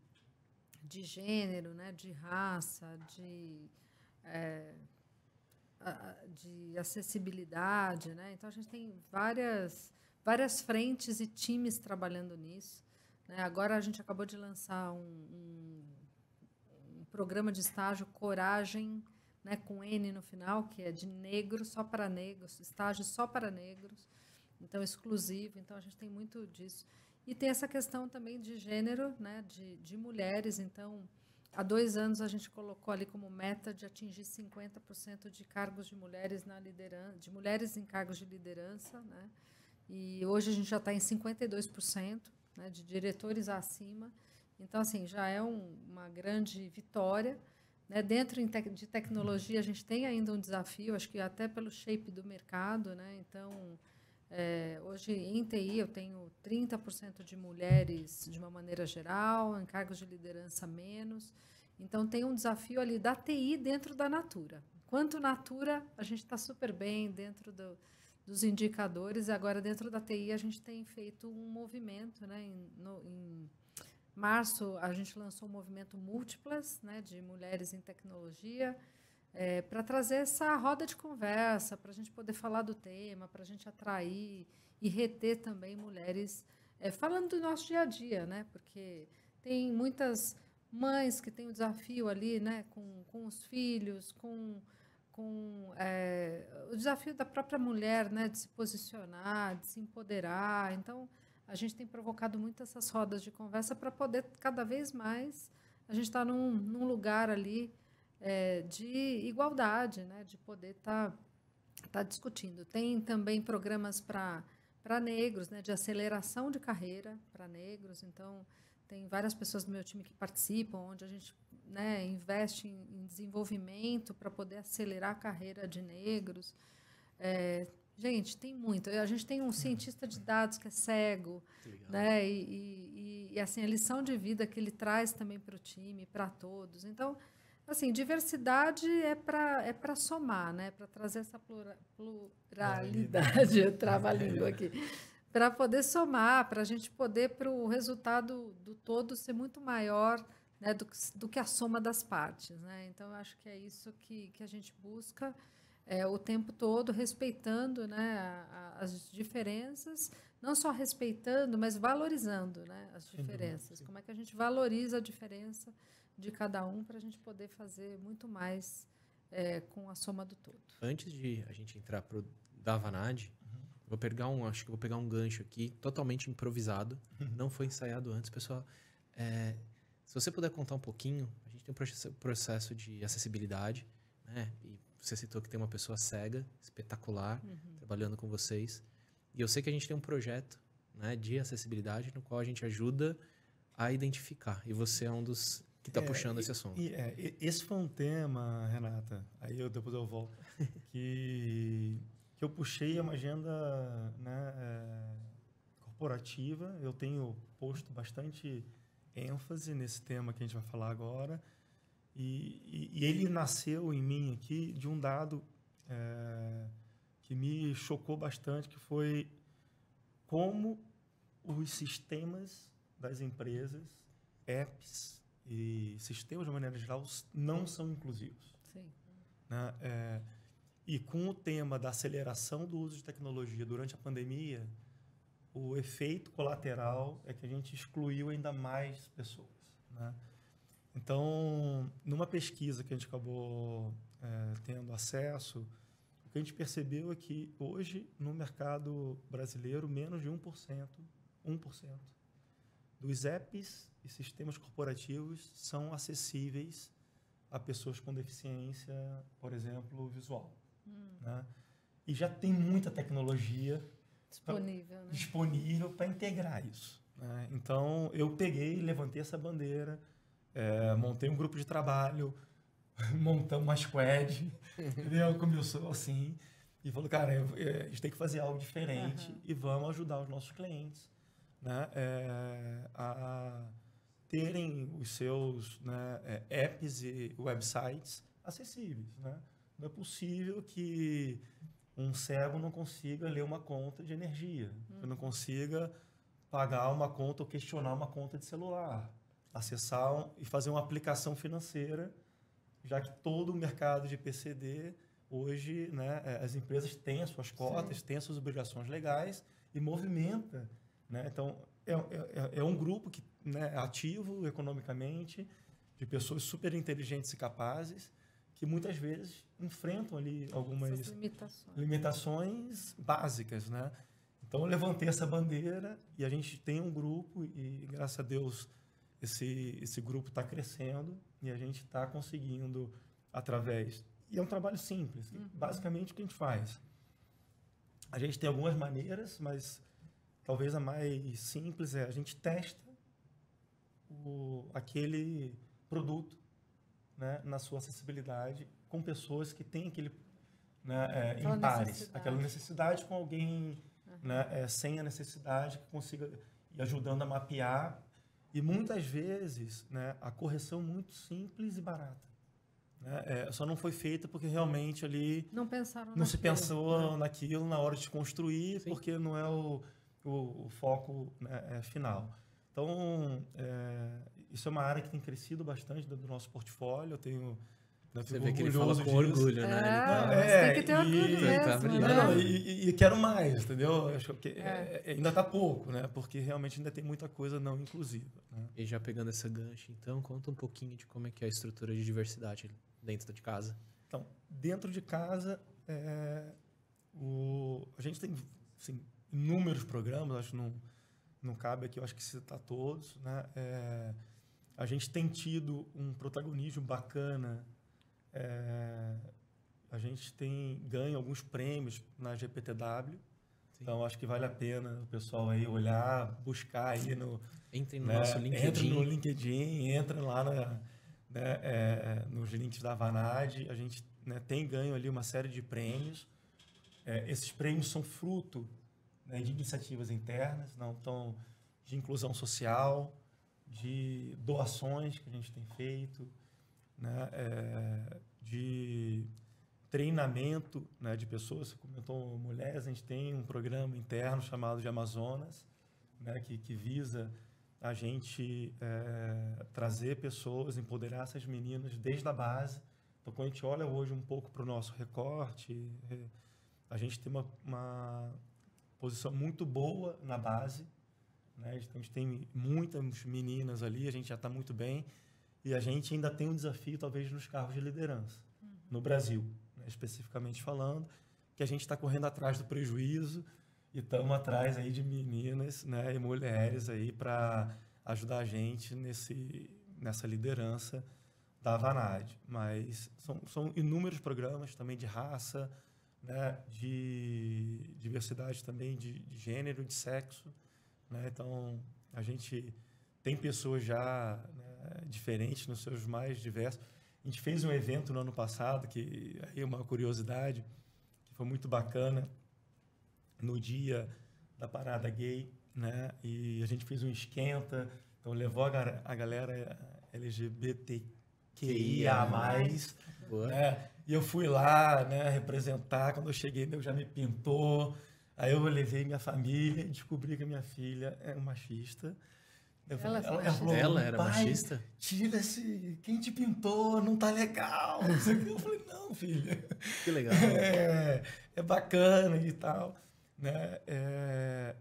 gênero, né, de raça, de acessibilidade, né? Então a gente tem várias frentes e times trabalhando nisso, né? Agora a gente acabou de lançar um programa de estágio Coragem, né, com N no final, que é de negros, só para negros, estágio só para negros, então exclusivo. Então a gente tem muito disso. E tem essa questão também de gênero, né, de mulheres. Então, há 2 anos a gente colocou ali como meta de atingir 50% de cargos de mulheres na liderança, de mulheres em cargos de liderança, né? E hoje a gente já está em 52%, né, de diretores acima. Então, assim, já é uma grande vitória, né? Dentro de tecnologia, a gente tem ainda um desafio, acho que até pelo shape do mercado, né? Então, hoje em TI eu tenho 30% de mulheres de uma maneira geral, em cargos de liderança menos. Então, tem um desafio ali da TI dentro da Natura. Quanto Natura, a gente está super bem dentro dos indicadores. Agora, dentro da TI, a gente tem feito um movimento, né? Em março, a gente lançou um movimento Múltiplas, né, de mulheres em tecnologia, para trazer essa roda de conversa, para a gente poder falar do tema, para a gente atrair e reter também mulheres, falando do nosso dia a dia, né, porque tem muitas mães que têm o desafio ali, né, com os filhos, com o desafio da própria mulher, né, de se posicionar, de se empoderar. Então, a gente tem provocado muito essas rodas de conversa para poder, cada vez mais, a gente estar num lugar ali de igualdade, né, de poder estar discutindo. Tem também programas para negros, né, de aceleração de carreira para negros. Então, tem várias pessoas do meu time que participam, onde a gente, né, investe em desenvolvimento para poder acelerar a carreira de negros. Gente, tem muito. A gente tem um cientista de dados que é cego, né? E e assim, a lição de vida que ele traz também para o time, para todos. Então, assim, diversidade é para somar, né? Para trazer essa pluralidade, eu travo a língua aqui, para poder somar, para a gente poder, para o resultado do todo ser muito maior, né, do que a soma das partes, né? Então, eu acho que é isso que a gente busca o tempo todo, respeitando, né, as diferenças, não só respeitando, mas valorizando, né, as diferenças. Como é que a gente valoriza a diferença de cada um para a gente poder fazer muito mais com a soma do todo. Antes de a gente entrar pro da Vanad, acho que vou pegar um gancho aqui, totalmente improvisado, não foi ensaiado antes, pessoal. Se você puder contar um pouquinho, a gente tem um processo de acessibilidade, né? E você citou que tem uma pessoa cega, espetacular, trabalhando com vocês. E eu sei que a gente tem um projeto, né, de acessibilidade no qual a gente ajuda a identificar. E você é um dos que está puxando esse assunto. Esse foi um tema, Renata, aí depois eu volto, que eu puxei uma agenda, né, corporativa. Eu tenho posto bastante ênfase nesse tema que a gente vai falar agora. E ele nasceu em mim aqui de um dado que me chocou bastante, que foi como os sistemas das empresas, apps e sistemas de maneira geral não são inclusivos. Sim. Né? E com o tema da aceleração do uso de tecnologia durante a pandemia, o efeito colateral é que a gente excluiu ainda mais pessoas. Né? Então, numa pesquisa que a gente acabou tendo acesso, o que a gente percebeu é que hoje, no mercado brasileiro, menos de 1% dos apps e sistemas corporativos são acessíveis a pessoas com deficiência, por exemplo, visual. Né? E já tem muita tecnologia disponível para integrar isso. Né? Então, eu peguei, levantei essa bandeira, montei um grupo de trabalho, montamos uma squad, entendeu? Começou assim, e falou, cara, a gente tem que fazer algo diferente e vamos ajudar os nossos clientes, né, a terem os seus, né, apps e websites acessíveis. Né? Não é possível que um cego não consiga ler uma conta de energia, que não consiga pagar uma conta ou questionar uma conta de celular, acessar e fazer uma aplicação financeira, já que todo o mercado de PCD hoje, né, as empresas têm as suas cotas, têm as suas obrigações legais e movimenta. Né? Então, é um grupo que, né, ativo economicamente, de pessoas super inteligentes e capazes, que muitas vezes enfrentam ali algumas limitações básicas. Né? Então, eu levantei essa bandeira e a gente tem um grupo e, graças a Deus, esse grupo está crescendo e a gente está conseguindo através... E é um trabalho simples. Basicamente, o que a gente faz? A gente tem algumas maneiras, mas talvez a mais simples é a gente testa aquele produto, né, na sua acessibilidade com pessoas que têm aquele, né, em pares, aquela necessidade com alguém, né, sem a necessidade, que consiga ir ajudando a mapear. E muitas vezes, né, a correção muito simples e barata. Né? Só não foi feita porque realmente ali não se pensou naquilo na hora de construir, porque não é o foco, né, final. Então, isso é uma área que tem crescido bastante dentro do nosso portfólio. Eu tenho... Você vê que ele fala com orgulho, né? Tem que ter orgulho mesmo. Né? E quero mais, entendeu? Acho que ainda está pouco, né? Porque realmente ainda tem muita coisa não inclusiva. Né? E já pegando essa gancho, então, conta um pouquinho de como é que é a estrutura de diversidade dentro de casa. Então, dentro de casa, a gente tem, assim, inúmeros programas, acho que não cabe aqui, eu acho que citar todos. Né? A gente tem tido um protagonismo bacana. A gente tem ganho alguns prêmios na GPTW. Sim. Então, acho que vale a pena o pessoal aí olhar, buscar aí no... Entre no nosso LinkedIn. Entra no LinkedIn, entra lá nos links da Vanad. A gente, né, tem ganho ali uma série de prêmios. Esses prêmios são fruto, né, de iniciativas internas, não tão de inclusão social. de doações que a gente tem feito, né, de treinamento, né, de pessoas. Você comentou mulheres, a gente tem um programa interno chamado de Amazonas, né, que visa a gente trazer pessoas, empoderar essas meninas desde a base. Então, quando a gente olha hoje um pouco para o nosso recorte, a gente tem uma posição muito boa na base, né? Então, a gente tem muitas meninas ali, a gente já está muito bem, e a gente ainda tem um desafio, talvez, nos cargos de liderança, no Brasil, né? Especificamente falando, que a gente está correndo atrás do prejuízo e estamos atrás aí de meninas, né, e mulheres aí para ajudar a gente nessa liderança da Vanad. Mas são inúmeros programas também de raça, né, de diversidade também de gênero, de sexo, né? Então, a gente tem pessoas já, né, diferentes nos seus mais diversos. A gente fez um evento no ano passado, que aí é uma curiosidade, que foi muito bacana, no dia da parada gay, né? E a gente fez um esquenta, então levou a galera LGBTQIA+, né? E eu fui lá, né, representar. Quando eu cheguei, eu já me pintou. Aí eu levei minha família e descobri que a minha filha é um machista. Ela era machista? Tira quem te pintou, não tá legal. Eu falei, não, filha. Que legal. É bacana e tal. Né?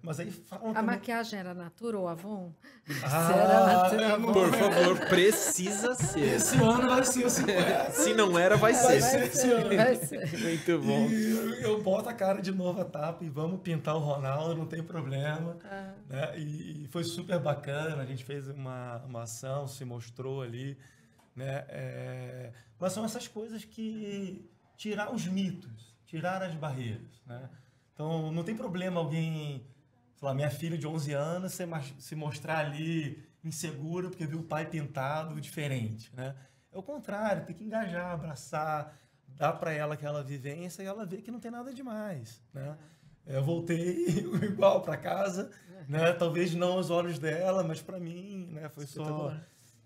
Mas aí falam a maquiagem era Natura ou Avon? Era Natura, por favor, precisa ser. Esse ano vai ser. Se não era, vai ser. Vai ser. Muito bom. E eu boto a cara de novo a tapa e vamos pintar o Ronaldo, não tem problema. Né? E foi super bacana, a gente fez uma ação, se mostrou ali. Né? Mas são essas coisas que tirar os mitos, tirar as barreiras. Né? Então, não tem problema alguém, sei lá, minha filha de 11 anos, se mostrar ali insegura porque viu o pai pintado diferente, né? É o contrário, tem que engajar, abraçar, dar para ela aquela vivência e ela vê que não tem nada demais, né? Eu voltei igual para casa, né? Talvez não aos olhos dela, mas para mim, né? Foi só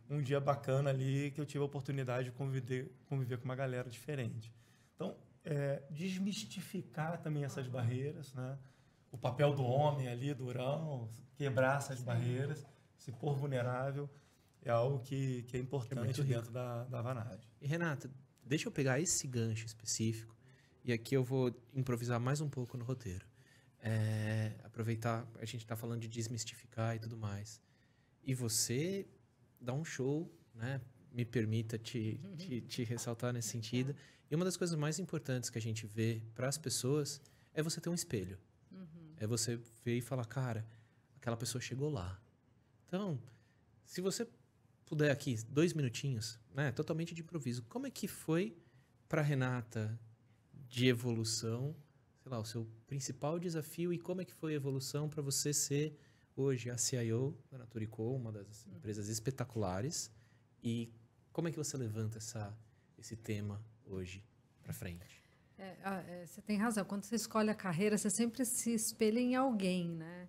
um dia bacana ali que eu tive a oportunidade de conviver com uma galera diferente. Então, desmistificar também essas barreiras, né? O papel do homem ali, durão, quebrar essas barreiras, se pôr vulnerável, é algo que é importante dentro da Vanad. E, Renata, deixa eu pegar esse gancho específico e aqui eu vou improvisar mais um pouco no roteiro. Aproveitar, a gente está falando de desmistificar e tudo mais. E você dá um show, né? Me permita te ressaltar nesse sentido. E uma das coisas mais importantes que a gente vê para as pessoas é você ter um espelho. É você ver e falar, cara, aquela pessoa chegou lá. Então, se você puder aqui, 2 minutinhos, né, totalmente de improviso, como é que foi para Renata de evolução, sei lá, o seu principal desafio e como é que foi a evolução para você ser hoje a CIO da Natura &Co, uma das empresas espetaculares, e como é que você levanta esse tema hoje para frente? Você tem razão. Quando você escolhe a carreira, você sempre se espelha em alguém, né?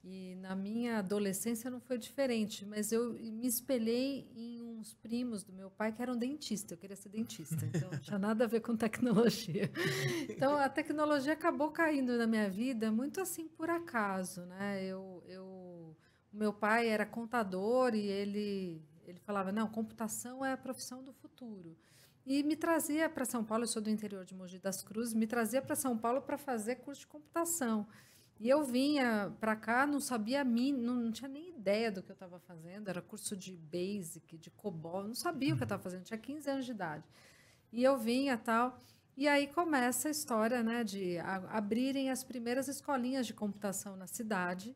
E na minha adolescência não foi diferente, mas eu me espelhei em uns primos do meu pai que eram dentistas. Eu queria ser dentista, então não tinha nada a ver com tecnologia. Então a tecnologia acabou caindo na minha vida muito assim por acaso, né? O meu pai era contador e ele falava, não, computação é a profissão do futuro. E me trazia para São Paulo, eu sou do interior de Mogi das Cruzes, me trazia para São Paulo para fazer curso de computação. E eu vinha para cá, não sabia, não tinha nem ideia do que eu estava fazendo, era curso de Basic, de COBOL, não sabia o que eu estava fazendo, tinha 15 anos de idade. E eu vinha tal, e aí começa a história, né, de abrirem as primeiras escolinhas de computação na cidade,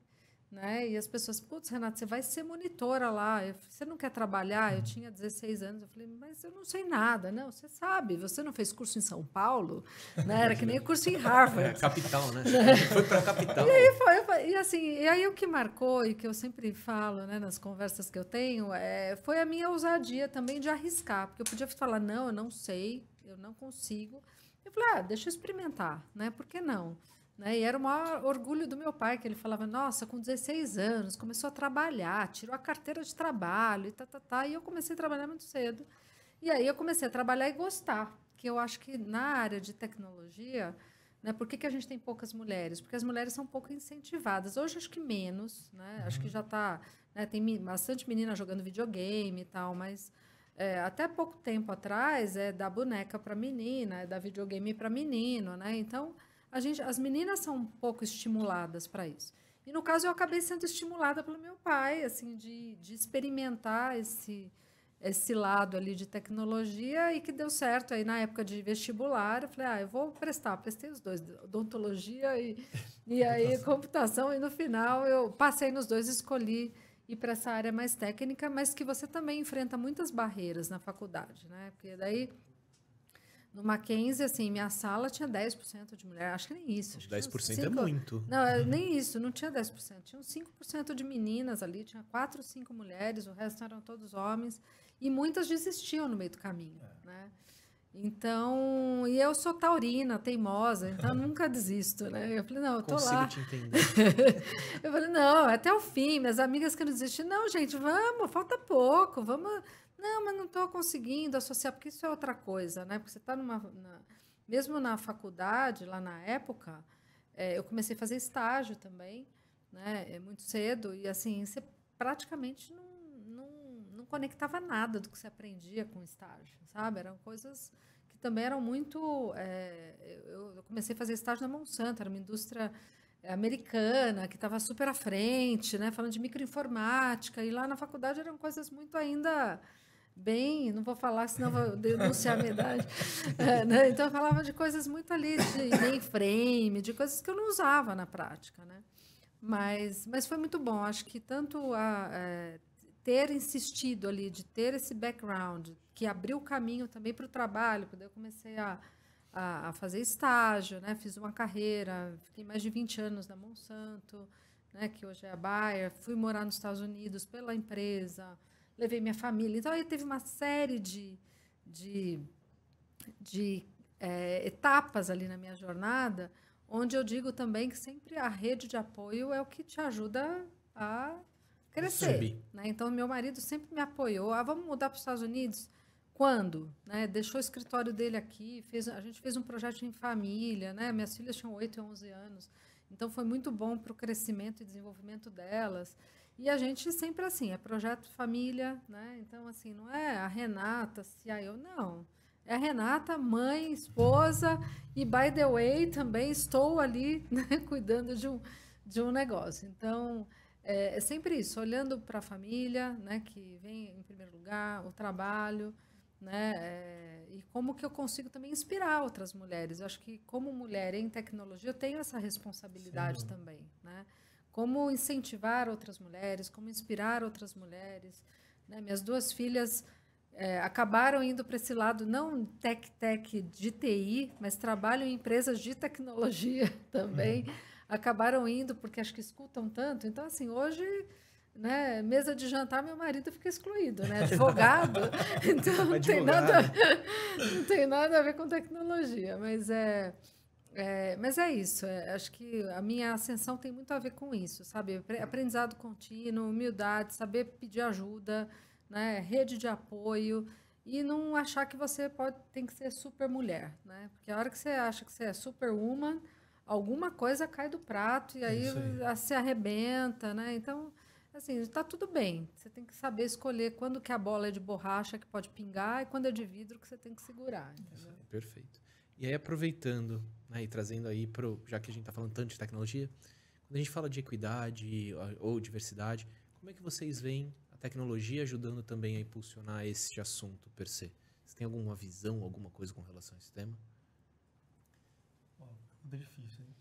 né? E as pessoas, putz, Renata, você vai ser monitora lá, você não quer trabalhar? Eu tinha 16 anos, eu falei, mas eu não sei nada. Não, você sabe, você não fez curso em São Paulo? Né? Era que nem curso em Harvard. Capital, né? Foi para a capital. E aí o que marcou, e que eu sempre falo, né, nas conversas que eu tenho, foi a minha ousadia também de arriscar, porque eu podia falar, não, eu não sei, eu não consigo. Eu falei, deixa eu experimentar, né? Por que não? Né? E era o maior orgulho do meu pai, que ele falava, nossa, com 16 anos, começou a trabalhar, tirou a carteira de trabalho, e eu comecei a trabalhar muito cedo. E aí eu comecei a trabalhar e gostar, que eu acho que na área de tecnologia, né, por que a gente tem poucas mulheres? Porque as mulheres são pouco incentivadas. Hoje acho que menos, né? Acho que já está, né, tem bastante menina jogando videogame e tal, mas até pouco tempo atrás é da boneca para menina, é da videogame para menino, né? Então as meninas são um pouco estimuladas para isso. E no caso eu acabei sendo estimulada pelo meu pai, assim, de experimentar esse lado ali de tecnologia e que deu certo aí na época de vestibular. Eu falei, eu vou prestei os dois, odontologia e aí computação, e no final eu passei nos dois, escolhi ir para essa área mais técnica, mas que você também enfrenta muitas barreiras na faculdade, né? Porque daí no Mackenzie, assim, minha sala tinha 10% de mulher, acho que nem isso. 10% é muito. Não, nem isso, não tinha 10%. Tinha uns 5% de meninas ali, tinha 4 ou 5 mulheres, o resto eram todos homens, e muitas desistiam no meio do caminho, né? Então, e eu sou taurina, teimosa, então eu nunca desisto, né? Eu falei, não, eu tô lá. Consigo te entender. Eu falei, não, até o fim. Minhas amigas que não desistiram, não, gente, vamos, falta pouco, vamos. Não, mas não estou conseguindo associar, porque isso é outra coisa, né? Porque você está mesmo na faculdade, lá na época, eu comecei a fazer estágio também, né? Muito cedo, e assim, você praticamente não conectava nada do que você aprendia com o estágio, sabe? Eram coisas que também eram muito... eu comecei a fazer estágio na Monsanto, era uma indústria americana, que estava super à frente, né? Falando de microinformática, e lá na faculdade eram coisas muito ainda... bem, não vou falar, senão vou denunciar a minha idade. Né? Então, eu falava de coisas muito ali, de mainframe, de coisas que eu não usava na prática. Né? Mas foi muito bom. Acho que tanto ter insistido ali, de ter esse background, que abriu o caminho também para o trabalho, quando eu comecei a fazer estágio, né? Fiz uma carreira, fiquei mais de 20 anos na Monsanto, né? Que hoje é a Bayer, fui morar nos Estados Unidos pela empresa, levei minha família. Então, aí teve uma série de etapas ali na minha jornada, onde eu digo também que sempre a rede de apoio é o que te ajuda a crescer. Né? Então, meu marido sempre me apoiou. Vamos mudar para os Estados Unidos? Quando? Né? Deixou o escritório dele aqui, a gente fez um projeto em família, né? Minhas filhas tinham 8 e 11 anos. Então, foi muito bom para o crescimento e desenvolvimento delas. E a gente sempre assim, é projeto família, né? Então, assim, não é a Renata, CIO, não. É a Renata, mãe, esposa, e, by the way, também estou ali, né, cuidando de um negócio. Então, é sempre isso, olhando para a família, né, que vem em primeiro lugar, o trabalho, né, e como que eu consigo também inspirar outras mulheres. Eu acho que, como mulher em tecnologia, eu tenho essa responsabilidade também, né? Como incentivar outras mulheres, como inspirar outras mulheres. Né? Minhas 2 filhas acabaram indo para esse lado, não tech de TI, mas trabalham em empresas de tecnologia também. Acabaram indo porque acho que escutam tanto. Então, assim, hoje, né, mesa de jantar, meu marido fica excluído, né? Advogado. Então, não tem nada a ver com tecnologia, mas mas é isso, acho que a minha ascensão tem muito a ver com isso, sabe? Aprendizado contínuo, humildade, saber pedir ajuda, né? Rede de apoio, e não achar que você tem que ser super mulher, né? Porque a hora que você acha que você é superwoman, alguma coisa cai do prato e aí se arrebenta, né? Então, assim, está tudo bem. Você tem que saber escolher quando que a bola é de borracha que pode pingar e quando é de vidro que você tem que segurar. Entendeu? Perfeito. E aí, aproveitando, né, e trazendo aí, já que a gente está falando tanto de tecnologia, quando a gente fala de equidade ou diversidade, como é que vocês veem a tecnologia ajudando também a impulsionar esse assunto per se? Você tem alguma visão, alguma coisa com relação a esse tema? É difícil, hein?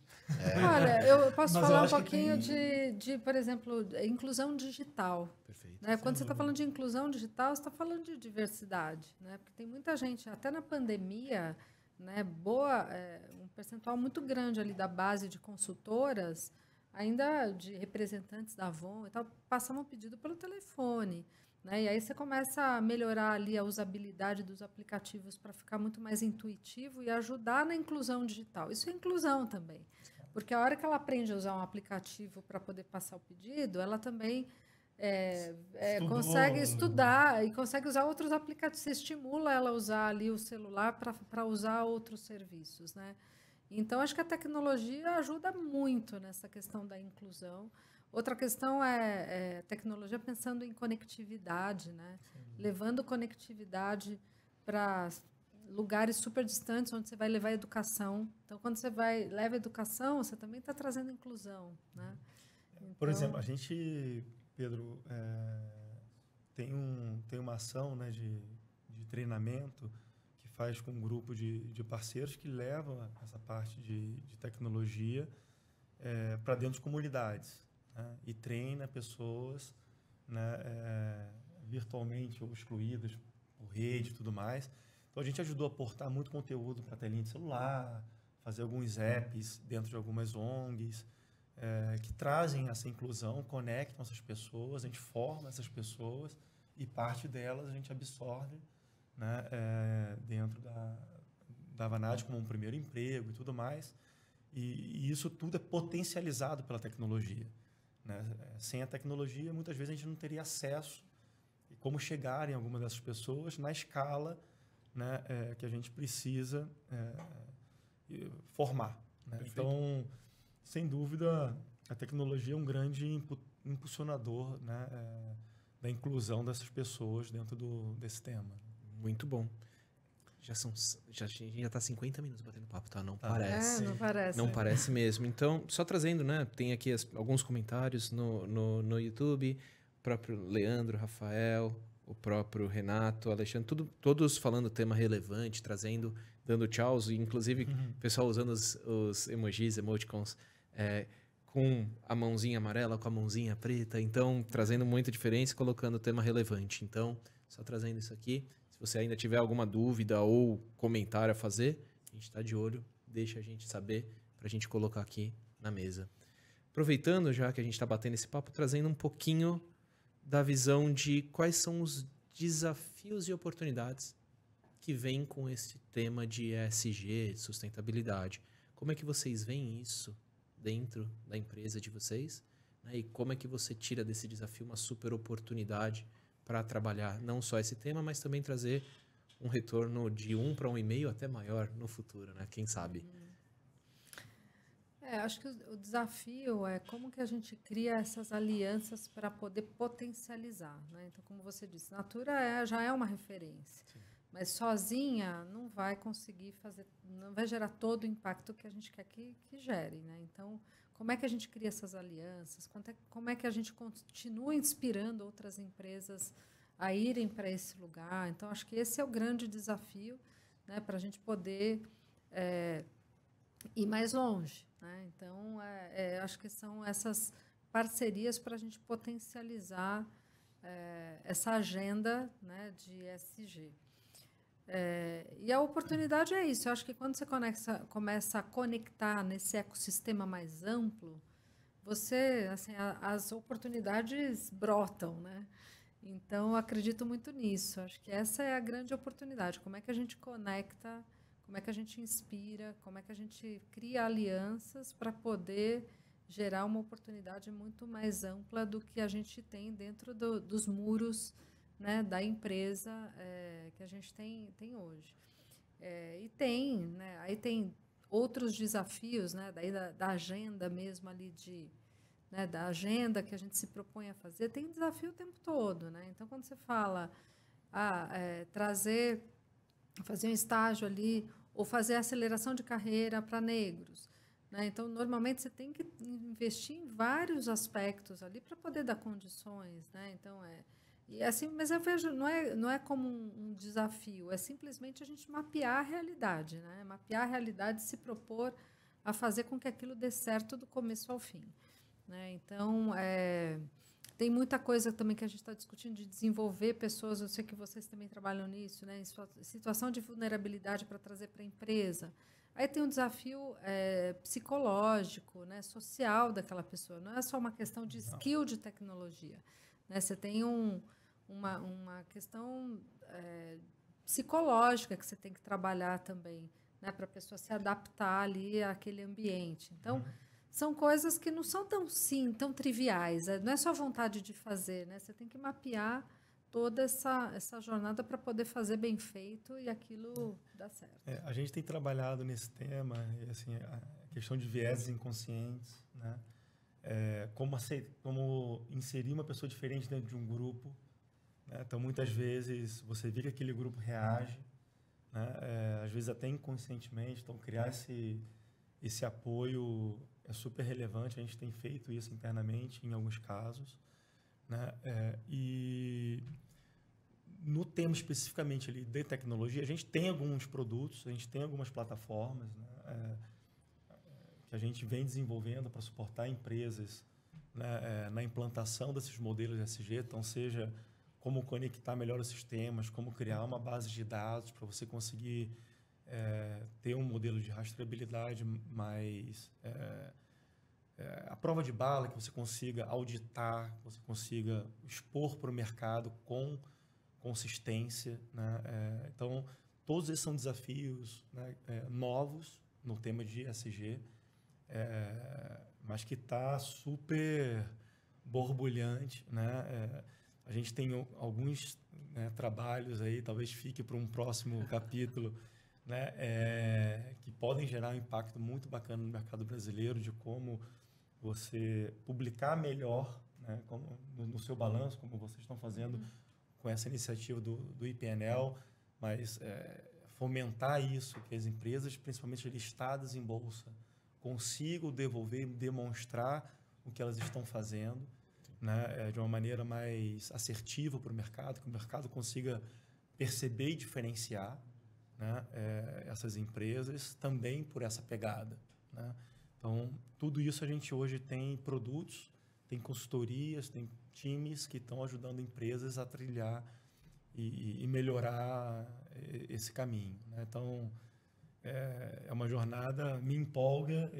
Olha, eu posso falar um pouquinho de, por exemplo, inclusão digital. Perfeito. Né? Quando você está falando de inclusão digital, você está falando de diversidade. Né? Porque tem muita gente, até na pandemia... Né, um percentual muito grande ali da base de consultoras, ainda de representantes da Avon e tal, passavam pedido pelo telefone. Né, e aí você começa a melhorar ali a usabilidade dos aplicativos para ficar muito mais intuitivo e ajudar na inclusão digital. Isso é inclusão também. Porque a hora que ela aprende a usar um aplicativo para poder passar o pedido, ela também consegue estudar e consegue usar outros aplicativos. Você estimula ela a usar ali o celular para usar outros serviços, né? Então, acho que a tecnologia ajuda muito nessa questão da inclusão. Outra questão é tecnologia pensando em conectividade, né? Levando conectividade para lugares super distantes, onde você vai levar educação. Então, quando você leva educação, você também está trazendo inclusão, né? Então, por exemplo, a gente, Pedro, tem uma ação, né, de treinamento que faz com um grupo de parceiros que levam essa parte de tecnologia para dentro de comunidades, né, e treina pessoas, né, virtualmente ou excluídas por rede e tudo mais. Então, a gente ajudou a portar muito conteúdo para a telinha de celular, fazer alguns apps dentro de algumas ONGs, que trazem essa inclusão, conectam essas pessoas, a gente forma essas pessoas e parte delas a gente absorve, né, dentro da Vanad como um primeiro emprego e tudo mais. E isso tudo é potencializado pela tecnologia, né? Sem a tecnologia, muitas vezes a gente não teria acesso e como chegar em alguma dessas pessoas na escala, né, que a gente precisa formar, né? Então, sem dúvida, a tecnologia é um grande impulsionador, né, da inclusão dessas pessoas dentro desse tema. Muito bom. A gente já está 50 minutos batendo papo, tá? Não parece. não parece. Não parece mesmo. Então, só trazendo, né? Tem aqui alguns comentários no YouTube. O próprio Leandro, Rafael, o próprio Renato, Alexandre, todos falando tema relevante, dando tchauz, inclusive o pessoal usando os emojis, emoticons, com a mãozinha amarela, com a mãozinha preta, então trazendo muita diferença e colocando o tema relevante. Então, só trazendo isso aqui. Se você ainda tiver alguma dúvida ou comentário a fazer, a gente está de olho, deixa a gente saber para a gente colocar aqui na mesa. Aproveitando já que a gente está batendo esse papo, trazendo um pouquinho da visão de quais são os desafios e oportunidades que vêm com esse tema de ESG, de sustentabilidade. Como é que vocês veem isso dentro da empresa de vocês? Né? E como é que você tira desse desafio uma super oportunidade para trabalhar não só esse tema, mas também trazer um retorno de 1 para 1,5 até maior no futuro, né? Quem sabe? Acho que o desafio é como que a gente cria essas alianças para poder potencializar, né? Então, como você disse, Natura já é uma referência, sim, mas sozinha não vai conseguir fazer, não vai gerar todo o impacto que a gente quer que gere, né? Então, como é que a gente cria essas alianças? Como é que a gente continua inspirando outras empresas a irem para esse lugar? Então, acho que esse é o grande desafio, né, para a gente poder ir mais longe, né? Então, acho que são essas parcerias para a gente potencializar essa agenda, né, de ESG. E a oportunidade é isso. Eu acho que quando você começa a conectar nesse ecossistema mais amplo, as oportunidades brotam, né? Então, eu acredito muito nisso. Acho que essa é a grande oportunidade. Como é que a gente conecta, como é que a gente inspira, como é que a gente cria alianças para poder gerar uma oportunidade muito mais ampla do que a gente tem dentro dos muros, né, da empresa que a gente tem hoje. E né, aí tem outros desafios, né, daí da agenda mesmo ali né, da agenda que a gente se propõe a fazer, tem desafio o tempo todo, né? Então, quando você fala fazer um estágio ali ou fazer aceleração de carreira para negros, né? Então, normalmente você tem que investir em vários aspectos ali para poder dar condições, né? Então, e assim, mas eu vejo, não é como um desafio, é simplesmente a gente mapear a realidade, né? Mapear a realidade e se propor a fazer com que aquilo dê certo do começo ao fim, né? Então, tem muita coisa também que a gente está discutindo de desenvolver pessoas, eu sei que vocês também trabalham nisso, né? Em situação de vulnerabilidade para trazer para a empresa. Aí tem um desafio psicológico, né? Social daquela pessoa, não é só uma questão de skill de tecnologia, né? Você tem uma questão psicológica que você tem que trabalhar também, né, para a pessoa se adaptar ali àquele ambiente. Então, são coisas que não são tão triviais. Não é só vontade de fazer, né? Você tem que mapear toda essa jornada para poder fazer bem feito e aquilo dar certo. A gente tem trabalhado nesse tema, e, assim, a questão de vieses inconscientes, né? Como inserir uma pessoa diferente dentro de um grupo, né? Então, muitas vezes, você vê que aquele grupo reage, né? Às vezes até inconscientemente. Então, criar esse apoio é super relevante. A gente tem feito isso internamente em alguns casos, né? E no tema especificamente ali de tecnologia, a gente tem alguns produtos, a gente tem algumas plataformas, né? Que a gente vem desenvolvendo para suportar empresas, né? Na implantação desses modelos ESG. Então, seja como conectar melhor os sistemas, como criar uma base de dados para você conseguir ter um modelo de rastreabilidade mais à prova de bala, que você consiga auditar, que você consiga expor para o mercado com consistência, né? Então, todos esses são desafios, né, novos no tema de ESG, mas que está super borbulhante, né? A gente tem alguns, né, trabalhos aí, talvez fique para um próximo capítulo, né, que podem gerar um impacto muito bacana no mercado brasileiro, de como você publicar melhor, né, no seu balanço, como vocês estão fazendo com essa iniciativa do IPNL, mas fomentar isso, que as empresas, principalmente listadas em bolsa, consigam devolver, demonstrar o que elas estão fazendo, né, de uma maneira mais assertiva para o mercado, que o mercado consiga perceber e diferenciar, né, essas empresas também por essa pegada, né? Então, tudo isso a gente hoje tem produtos, tem consultorias, tem times que estão ajudando empresas a trilhar e melhorar esse caminho, né? Então, é uma jornada, me empolga,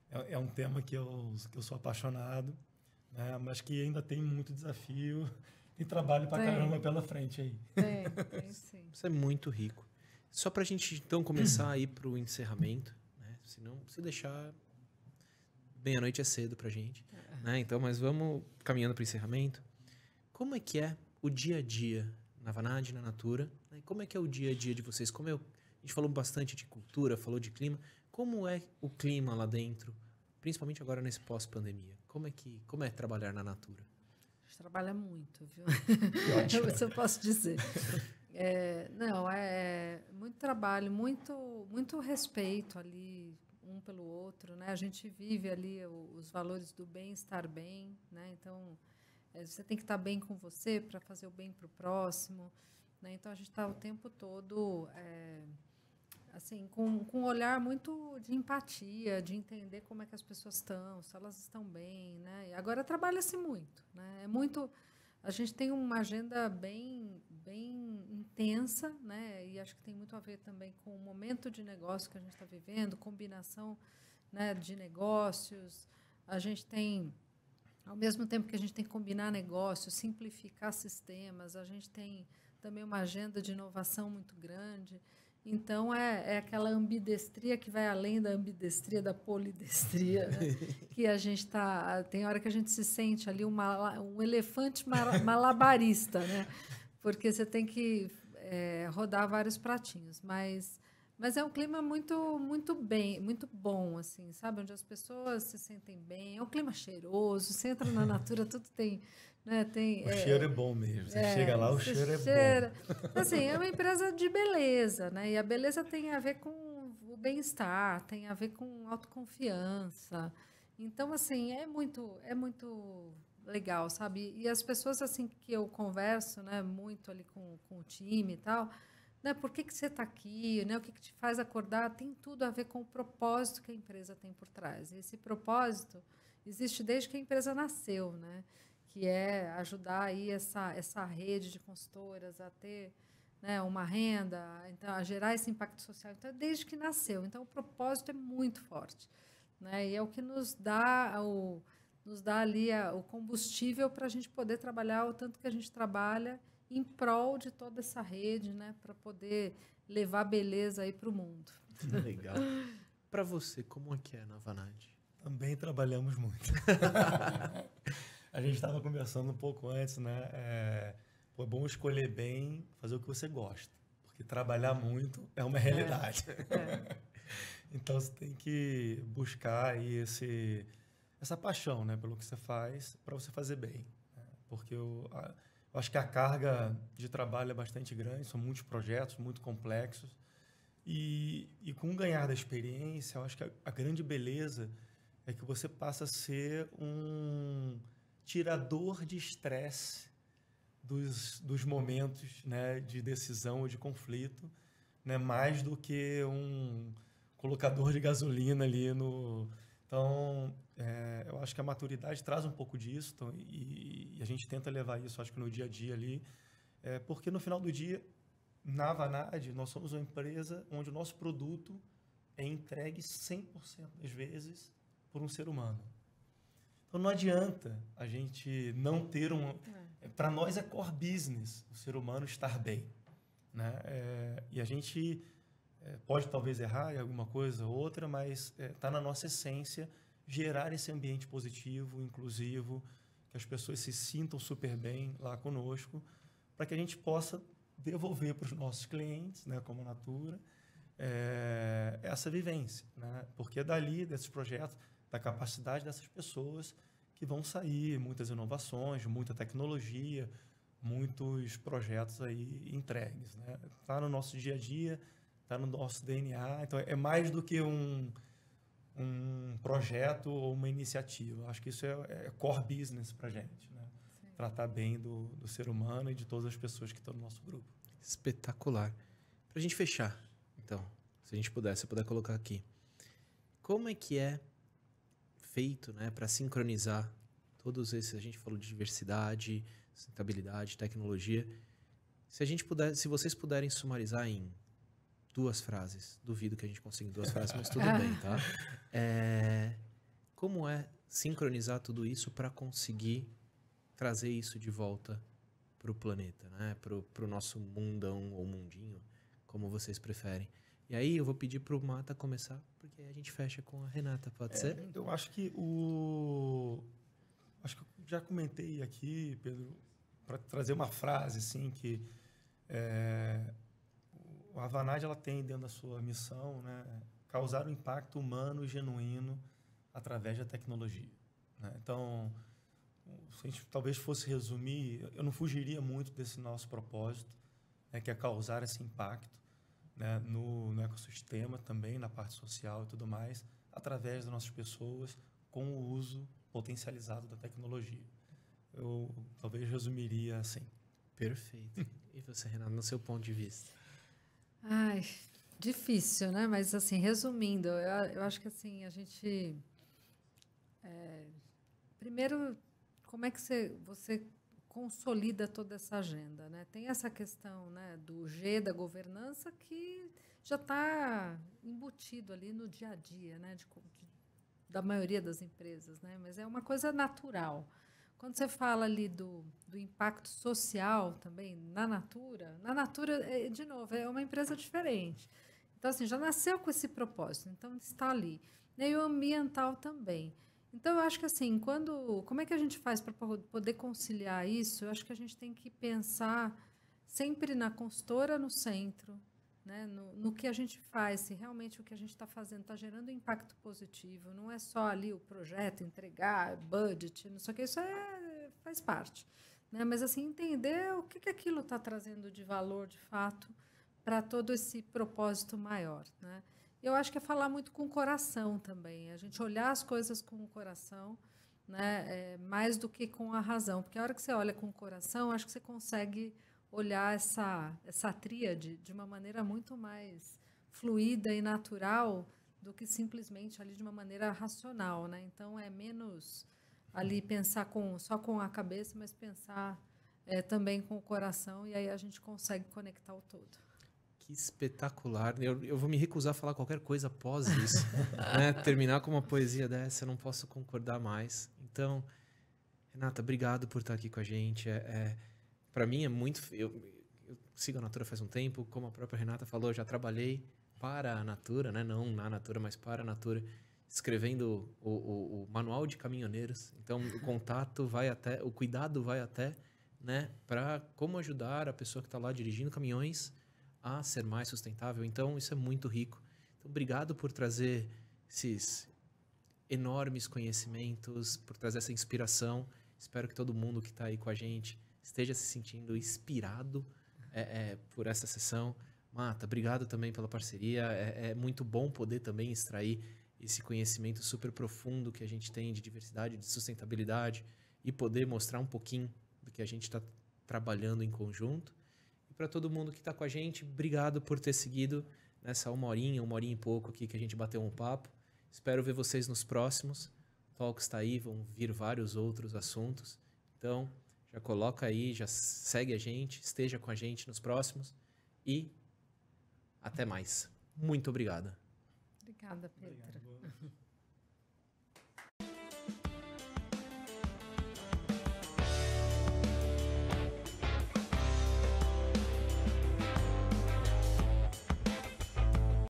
é um tema que eu sou apaixonado, né? Mas que ainda tem muito desafio e trabalho pra caramba pela frente aí. Tem sim. Isso é muito rico. Só para a gente, então, começar a ir para o encerramento, né? Senão, se deixar, meia-noite é cedo para a gente, né? Então, mas vamos caminhando para o encerramento. Como é que é o dia a dia na Vanad, na Natura? Né? Como é que é o dia a dia de vocês? A gente falou bastante de cultura, falou de clima. Como é o clima lá dentro, principalmente agora nesse pós-pandemia? Como é trabalhar na Natura? A gente trabalha muito, viu? Isso eu posso dizer. Muito trabalho, muito respeito ali um pelo outro, né? A gente vive ali os valores do bem, estar bem, né? Então, você tem que estar bem com você para fazer o bem para o próximo, né? Então, a gente está o tempo todo assim, com um olhar muito de empatia, de entender como é que as pessoas estão, se elas estão bem, né? E agora trabalha-se muito, né? A gente tem uma agenda bem intensa, né? E acho que tem muito a ver também com o momento de negócio que a gente está vivendo, combinação, né, de negócios. A gente tem, ao mesmo tempo que a gente tem que combinar negócios, simplificar sistemas, a gente tem também uma agenda de inovação muito grande. Então, é aquela ambidestria que vai além da ambidestria, da polidestria, né? Que a gente está... Tem hora que a gente se sente ali um elefante malabarista, né? Porque você tem que rodar vários pratinhos. Mas é um clima muito bom, assim, sabe? Onde as pessoas se sentem bem. É um clima cheiroso. Você entra na Natura, tudo tem... Né, o cheiro é bom mesmo. Você chega lá, o cheiro é bom. Assim, é uma empresa de beleza, né? E a beleza tem a ver com o bem-estar, tem a ver com autoconfiança. Então, assim, é muito legal, sabe? E as pessoas assim que eu converso, né, muito ali com o time e tal, né? Por que você está aqui? Né? O que te faz acordar? Tem tudo a ver com o propósito que a empresa tem por trás. E esse propósito existe desde que a empresa nasceu, né? Que é ajudar aí essa rede de consultoras a ter, né, uma renda, então, a gerar esse impacto social. Então, desde que nasceu. Então, o propósito é muito forte, né? E é o que nos dá ali o combustível para a gente poder trabalhar o tanto que a gente trabalha em prol de toda essa rede, né, para poder levar beleza aí para o mundo. Legal. Para você, como é que é na Vanad? Também trabalhamos muito. A gente estava conversando um pouco antes, né? É bom escolher bem, fazer o que você gosta. Porque trabalhar muito é uma realidade. Então, você tem que buscar aí essa paixão, né? Pelo que você faz, para você fazer bem. Né? Porque eu acho que a carga de trabalho é bastante grande, são muitos projetos, muito complexos. E com o ganhar da experiência, eu acho que a grande beleza é que você passa a ser um tirador de estresse dos momentos, né, de decisão ou de conflito, né, mais do que um colocador de gasolina ali no... Então, eu acho que a maturidade traz um pouco disso, então, e a gente tenta levar isso, acho que no dia a dia ali, porque no final do dia, na Vanad, nós somos uma empresa onde o nosso produto é entregue 100% das vezes por um ser humano. Então, não adianta a gente não ter para nós é core business o ser humano estar bem. Né? E a gente pode talvez errar em alguma coisa ou outra, mas está na nossa essência gerar esse ambiente positivo, inclusivo, que as pessoas se sintam super bem lá conosco, para que a gente possa devolver para os nossos clientes, né, como a Natura, essa vivência. Né? Porque é dali, desses projetos, da capacidade dessas pessoas que vão sair muitas inovações, muita tecnologia, muitos projetos aí entregues. Né? Tá no nosso dia a dia, está no nosso DNA, então é mais do que um projeto ou uma iniciativa. Acho que isso é core business para a gente, né? Tratar bem do ser humano e de todas as pessoas que estão no nosso grupo. Espetacular. Para a gente fechar, então, se a gente puder, se eu puder colocar aqui, como é que é feito, né, para sincronizar todos esses, a gente falou de diversidade, sustentabilidade, tecnologia, se vocês puderem sumarizar em 2 frases, duvido que a gente consiga em 2 frases, mas tudo bem, tá? Como é sincronizar tudo isso para conseguir trazer isso de volta para o planeta, né? Para o nosso mundão ou mundinho, como vocês preferem. E aí eu vou pedir para o Mata começar, porque aí a gente fecha com a Renata, pode ser? Eu acho que acho que eu já comentei aqui, Pedro, para trazer uma frase assim que a Vanad ela tem dentro da sua missão, né, causar um impacto humano e genuíno através da tecnologia. Né? Então, se a gente talvez fosse resumir, eu não fugiria muito desse nosso propósito, né, que é causar esse impacto, né, no ecossistema também, na parte social e tudo mais, através das nossas pessoas, com o uso potencializado da tecnologia. Eu talvez resumiria assim. Perfeito. E você, Renata, no seu ponto de vista? Ai, difícil, né? Mas, assim, resumindo, eu acho que, assim, a gente... primeiro, como é que você consolida toda essa agenda, né? Tem essa questão, né, do G da governança que já está embutido ali no dia a dia, né, da maioria das empresas, né? Mas é uma coisa natural. Quando você fala ali do impacto social também na Natura, de novo, é uma empresa diferente. Então, assim, já nasceu com esse propósito, então está ali. E o ambiental também. Então, eu acho que, assim, como é que a gente faz para poder conciliar isso? Eu acho que a gente tem que pensar sempre na consultora no centro, né? No que a gente faz, se realmente o que a gente está fazendo está gerando impacto positivo, não é só ali o projeto, entregar, budget, não sei o que, isso faz parte. Né? Mas, assim, entender o que aquilo está trazendo de valor, de fato, para todo esse propósito maior, né? Eu acho que é falar muito com o coração também, a gente olhar as coisas com o coração, né, mais do que com a razão, porque a hora que você olha com o coração, acho que você consegue olhar essa tríade de uma maneira muito mais fluida e natural do que simplesmente ali de uma maneira racional, né? Então, é menos ali pensar só com a cabeça, mas pensar também com o coração, e aí a gente consegue conectar o todo. Que espetacular. Eu vou me recusar a falar qualquer coisa após isso. Né? Terminar com uma poesia dessa, eu não posso concordar mais. Então, Renata, obrigado por estar aqui com a gente. Para mim é muito... Eu eu sigo a Natura faz um tempo, como a própria Renata falou, já trabalhei para a Natura, né? Não na Natura, mas para a Natura, escrevendo o manual de caminhoneiros. Então, o contato vai até, o cuidado vai até, né? Para como ajudar a pessoa que está lá dirigindo caminhões a ser mais sustentável. Então, isso é muito rico. Então, obrigado por trazer esses enormes conhecimentos, por trazer essa inspiração. Espero que todo mundo que está aí com a gente esteja se sentindo inspirado por essa sessão. Mata, obrigado também pela parceria. É muito bom poder também extrair esse conhecimento super profundo que a gente tem de diversidade, de sustentabilidade e poder mostrar um pouquinho do que a gente está trabalhando em conjunto. E para todo mundo que está com a gente, obrigado por ter seguido nessa uma horinha e pouco aqui que a gente bateu um papo. Espero ver vocês nos próximos. O Talks está aí, vão vir vários outros assuntos. Então, já coloca aí, já segue a gente, esteja com a gente nos próximos e até mais. Muito obrigado. Obrigada, Petra. Obrigado.